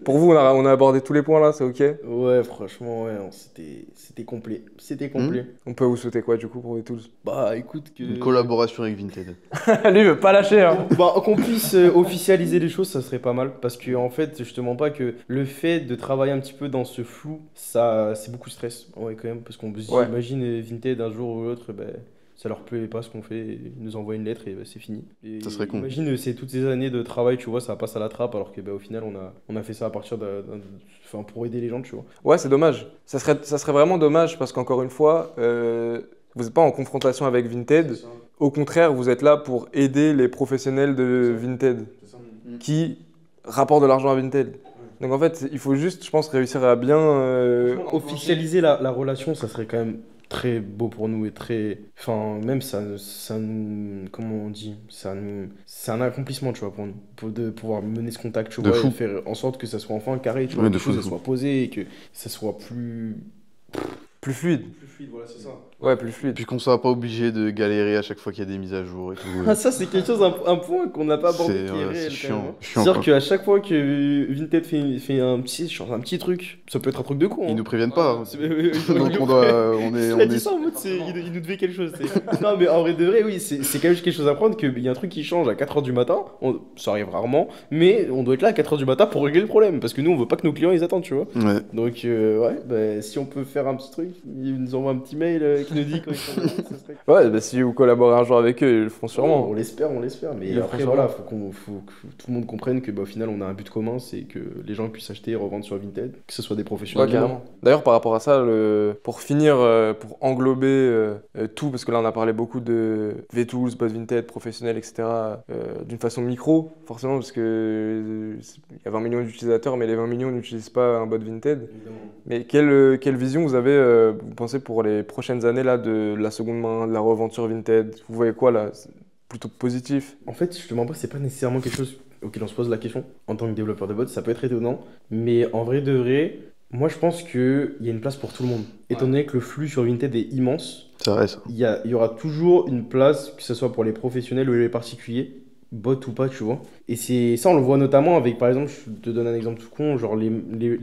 Pour vous, on a abordé tous les points là, c'est ok? Ouais, franchement, ouais, c'était complet. C'était complet. On peut vous souhaiter quoi du coup pour V12? Bah, écoute, que. Une collaboration avec Vinted. Lui, il veut pas lâcher. Hein. Bah, qu'on puisse officialiser les choses, ça serait pas mal. Parce que, en fait, je te mens pas que le fait de travailler un petit peu dans ce flou, ça, c'est beaucoup de stress. Ouais, quand même. Parce qu'on se dit, Ouais. imagine Vinted un jour ou l'autre, bah, ça leur plaît pas ce qu'on fait, ils nous envoient une lettre et bah, c'est fini. Et Ça serait con. Imagine, c'est toutes ces années de travail, tu vois, ça passe à la trappe, alors que bah, au final, on a fait ça à partir enfin, pour aider les gens, tu vois. Ouais, c'est dommage. Ça serait vraiment dommage parce qu'encore une fois, vous n'êtes pas en confrontation avec Vinted. Au contraire, vous êtes là pour aider les professionnels de Vinted qui rapportent de l'argent à Vinted. Donc en fait, il faut juste, je pense, réussir à bien Officialiser la relation, ça serait quand même très beau pour nous et très. Enfin, même ça nous. Comment on dit? C'est un accomplissement, tu vois, pour nous. De pouvoir mener ce contact, tu De vois, fou. et faire en sorte que ça soit enfin carré, tu vois, Ouais, que de les fou, choses de fou. soient posées et que ça soit plus. plus fluide. Plus fluide, voilà, c'est ça. Ouais, plus fluide. Puis qu'on soit pas obligé de galérer à chaque fois qu'il y a des mises à jour et tout. Ah, ça, c'est quelque chose, un point qu'on n'a pas abordé C'est qui est ouais, réel. c'est quand même, chiant. hein. Chiant, C'est-à-dire quoi. qu'à chaque fois que Vinted fait un petit truc, ça peut être un truc de con. Ils hein. nous préviennent pas. hein. Donc Donc on Il a dit est. ça en mode, il nous devait quelque chose. Non, mais en vrai de vrai, oui, c'est quand même quelque chose à prendre qu'il y a un truc qui change à 4h du matin. Ça arrive rarement, mais on doit être là à 4h du matin pour régler le problème. Parce que nous, on veut pas que nos clients ils attendent, tu vois. Ouais. Donc, ouais, bah, si on peut faire un petit truc, ils nous envoient un petit mail qui nous dit quand ils sont là, ça serait Ouais, bah, si vous collaborez un jour avec eux, ils le feront sûrement. on l'espère. Mais Ils le après, feront voilà, faut que tout le monde comprenne que, bah, au final, on a un but commun, c'est que les gens puissent acheter et revendre sur Vinted, que ce soit des Ouais, professionnels. carrément. D'ailleurs, par rapport à ça, pour finir, pour englober tout, parce que là on a parlé beaucoup de V-Tools, bot Vinted, professionnel, etc., d'une façon micro, forcément, parce que il y a 20 millions d'utilisateurs, mais les 20 millions n'utilisent pas un bot Vinted. Évidemment. Mais quelle vision vous avez, vous pensez, pour les prochaines années là, de la seconde main, de la revente sur Vinted? Vous voyez quoi là? C'est plutôt positif? En fait, je te mens pas, c'est pas nécessairement quelque chose auquel on se pose la question en tant que développeur de bot. Ça peut être étonnant, mais en vrai de vrai, moi je pense qu'il y a une place pour tout le monde. Étant donné que le flux sur Vinted est immense, C'est vrai ça. il y aura toujours une place, que ce soit pour les professionnels ou les particuliers, bot ou pas, tu vois. Et c'est ça, on le voit notamment avec, par exemple, je te donne un exemple tout con, genre les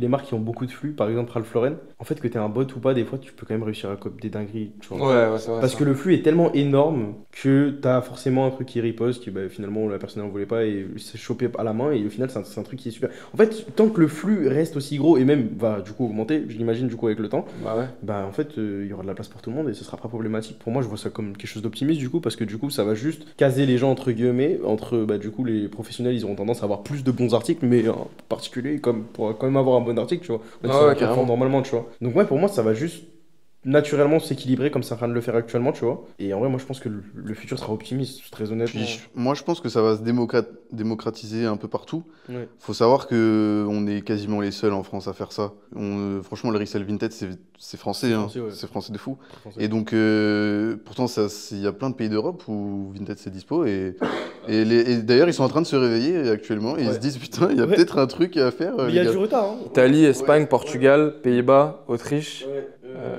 marques qui ont beaucoup de flux, par exemple Ralph Lauren. En fait, que tu es un bot ou pas, des fois, tu peux quand même réussir à copier des dingueries, tu vois. Ouais, c'est vrai. Parce que le flux est tellement énorme que tu as forcément un truc qui riposte, qui bah, finalement la personne n'en voulait pas et s'est chopé à la main, et au final c'est un truc qui est super. En fait, tant que le flux reste aussi gros et même va du coup augmenter, je l'imagine du coup avec le temps, Bah ouais. bah en fait il y aura de la place pour tout le monde et ce sera pas problématique. Pour moi, je vois ça comme quelque chose d'optimiste du coup, parce que du coup ça va juste caser les gens entre guillemets, entre bah, du coup les professionnels ils auront tendance à avoir plus de bons articles, mais en particulier comme pour quand même avoir un bon article, tu vois. Même si Ah ça ouais, va performer carrément. normalement, tu vois. Donc ouais, pour moi ça va juste naturellement s'équilibrer comme c'est en train de le faire actuellement, tu vois. Et en vrai, moi je pense que le futur sera optimiste, très honnêtement. Puis, moi, je pense que ça va se démocratiser un peu partout. Ouais. Faut savoir que on est quasiment les seuls en France à faire ça. Franchement, le resell Vinted, c'est français, hein. français, ouais. C'est français de fou. Très français. Et donc, pourtant, il y a plein de pays d'Europe où Vinted c'est dispo. Et d'ailleurs, ils sont en train de se réveiller actuellement. Et ils Ouais. se disent, putain, il y a Ouais. peut-être un truc à faire. Mais les il y a gars. du retard, hein. Italie, Espagne, Portugal, Pays-Bas, Autriche,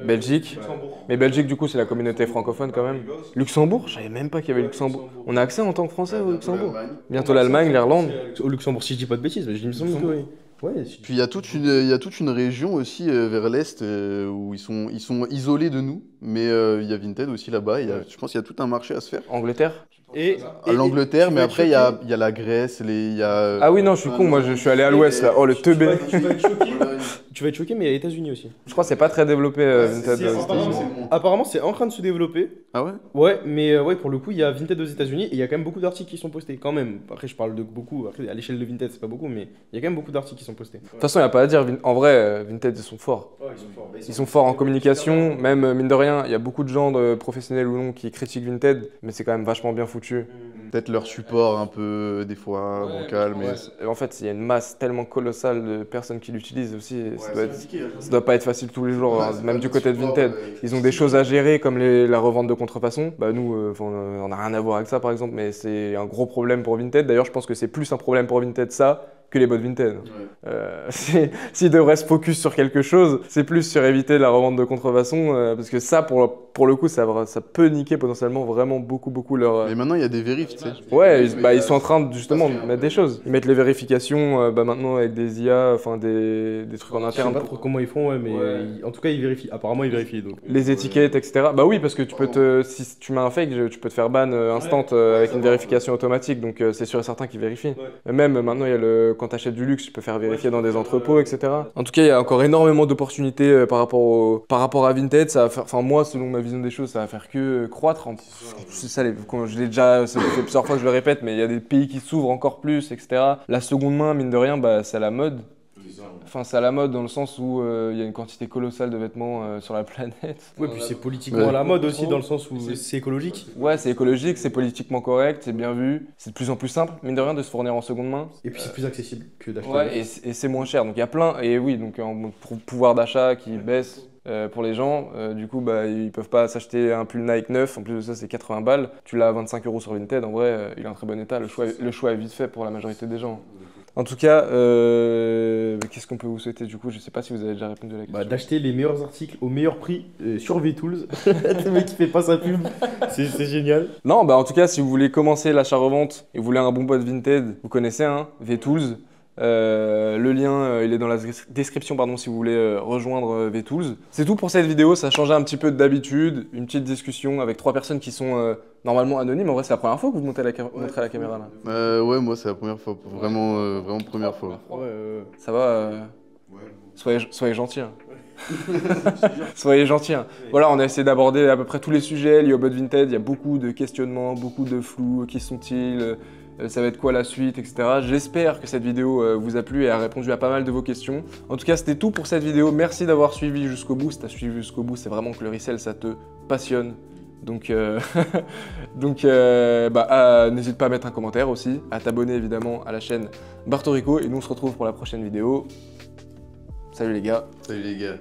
Belgique. Luxembourg. Mais Belgique, du coup, c'est la communauté francophone quand même. Luxembourg, je savais même pas qu'il y avait Luxembourg. On a accès en tant que Français au Luxembourg. Bientôt l'Allemagne, l'Irlande. Au Luxembourg, si je dis pas de bêtises, mais il me semble que oui. Ouais, si. Puis il y a toute une région aussi vers l'est où ils sont isolés de nous, mais il y a Vinted aussi là-bas. Je pense qu'il y a tout un marché à se faire. Angleterre. À l'Angleterre, tu mais vas après être il y a la Grèce, il y a. Ah oui, non, je suis con, moi je suis allé à l'ouest là. Oh le teubé. Tu vas être choqué, mais il y a les États-Unis aussi. Je crois que c'est pas très développé Vinted aux États-Unis. Apparemment, c'est en train de se développer. Ah ouais? Ouais, mais ouais, pour le coup, il y a Vinted aux États-Unis et il y a quand même beaucoup d'articles qui sont postés, quand même. Après, je parle de beaucoup. Après, à l'échelle de Vinted, c'est pas beaucoup, mais il y a quand même beaucoup d'articles qui sont postés. De toute façon, il n'y a pas à dire. En vrai, Vinted, ils sont forts. Ouais, ils sont forts. Ils sont forts en communication, même mine de rien, il y a beaucoup de gens, professionnels ou non, qui critiquent Vinted, mais c'est quand même vachement bien foutu. foutu. Peut-être leur support un peu, des fois, bancal, mais... Et en fait, il y a une masse tellement colossale de personnes qui l'utilisent aussi. Et ça doit pas être facile tous les jours, hein, même du côté de Vinted. Ils ont des choses à gérer comme la revente de contrefaçon. Bah, nous, on n'a rien à voir avec ça par exemple, mais c'est un gros problème pour Vinted. D'ailleurs, je pense que c'est plus un problème pour Vinted ça que les bots Vinted. S'ils devraient se focus sur quelque chose, c'est plus sur éviter la revente de contrefaçon, parce que ça, pour le coup, ça peut niquer potentiellement vraiment beaucoup leur... Mais maintenant, il y a des vérifs, tu sais. Ouais, ils sont en train justement de mettre des choses. Ils mettent les vérifications maintenant avec des IA, enfin des trucs en Je sais interne. pas trop comment ils font, ouais, mais en tout cas, ils vérifient. Apparemment, ils vérifient. Donc. Les étiquettes, etc. Bah oui, parce que si tu mets un fake, tu peux te faire ban instant avec une vérification automatique, donc c'est sûr et certain qu'ils vérifient. Même maintenant, il y a quand tu achètes du luxe, tu peux faire vérifier dans des entrepôts, etc. En tout cas, il y a encore énormément d'opportunités par rapport à Vinted. Ça va faire, enfin moi, selon ma vision des choses, ça va faire que croître. C'est ça, je l'ai déjà, ça fait plusieurs fois que je le répète, mais il y a des pays qui s'ouvrent encore plus, etc. La seconde main, mine de rien, bah, c'est à la mode. Enfin, c'est à la mode dans le sens où il y a une quantité colossale de vêtements sur la planète. Ouais, puis c'est politiquement à la mode aussi, dans le sens où c'est écologique. Ouais, c'est écologique, c'est politiquement correct, c'est bien vu. C'est de plus en plus simple, mine de rien, de se fournir en seconde main. Et puis c'est plus accessible que d'acheter. Ouais, et c'est moins cher. Donc il y a plein, et oui, donc pour pouvoir d'achat qui baisse pour les gens, du coup, bah, ils peuvent pas s'acheter un pull Nike neuf. En plus de ça, c'est 80 balles. Tu l'as à 25 € sur Vinted. En vrai, il est en très bon état. Le choix est vite fait pour la majorité des gens. En tout cas, qu'est-ce qu'on peut vous souhaiter du coup? Je sais pas si vous avez déjà répondu à la question. Bah, d'acheter les meilleurs articles au meilleur prix sur VTools. Le mec qui fait pas sa pub, c'est génial. Non, bah en tout cas, si vous voulez commencer l'achat-revente et vous voulez un bon bot Vinted, vous connaissez, hein, VTools. Le lien il est dans la description pardon, si vous voulez rejoindre VTools. C'est tout pour cette vidéo, ça a changé un petit peu d'habitude, une petite discussion avec 3 personnes qui sont normalement anonymes. En vrai c'est la première fois que vous montrez à la caméra là. Ouais, moi c'est la première fois, vraiment première fois. Ça va soyez gentils. Hein. Soyez gentils. Hein. Voilà, on a essayé d'aborder à peu près tous les sujets liés au bot Vinted. Il y a beaucoup de questionnements, beaucoup de flou. Qui sont-ils? Ça va être quoi la suite, etc. J'espère que cette vidéo vous a plu et a répondu à pas mal de vos questions. En tout cas, c'était tout pour cette vidéo. Merci d'avoir suivi jusqu'au bout. Si tu as suivi jusqu'au bout, c'est vraiment que le resell, ça te passionne. Donc, n'hésite pas à mettre un commentaire aussi, à t'abonner évidemment à la chaîne Bartorico. Et nous, on se retrouve pour la prochaine vidéo. Salut les gars. Salut les gars.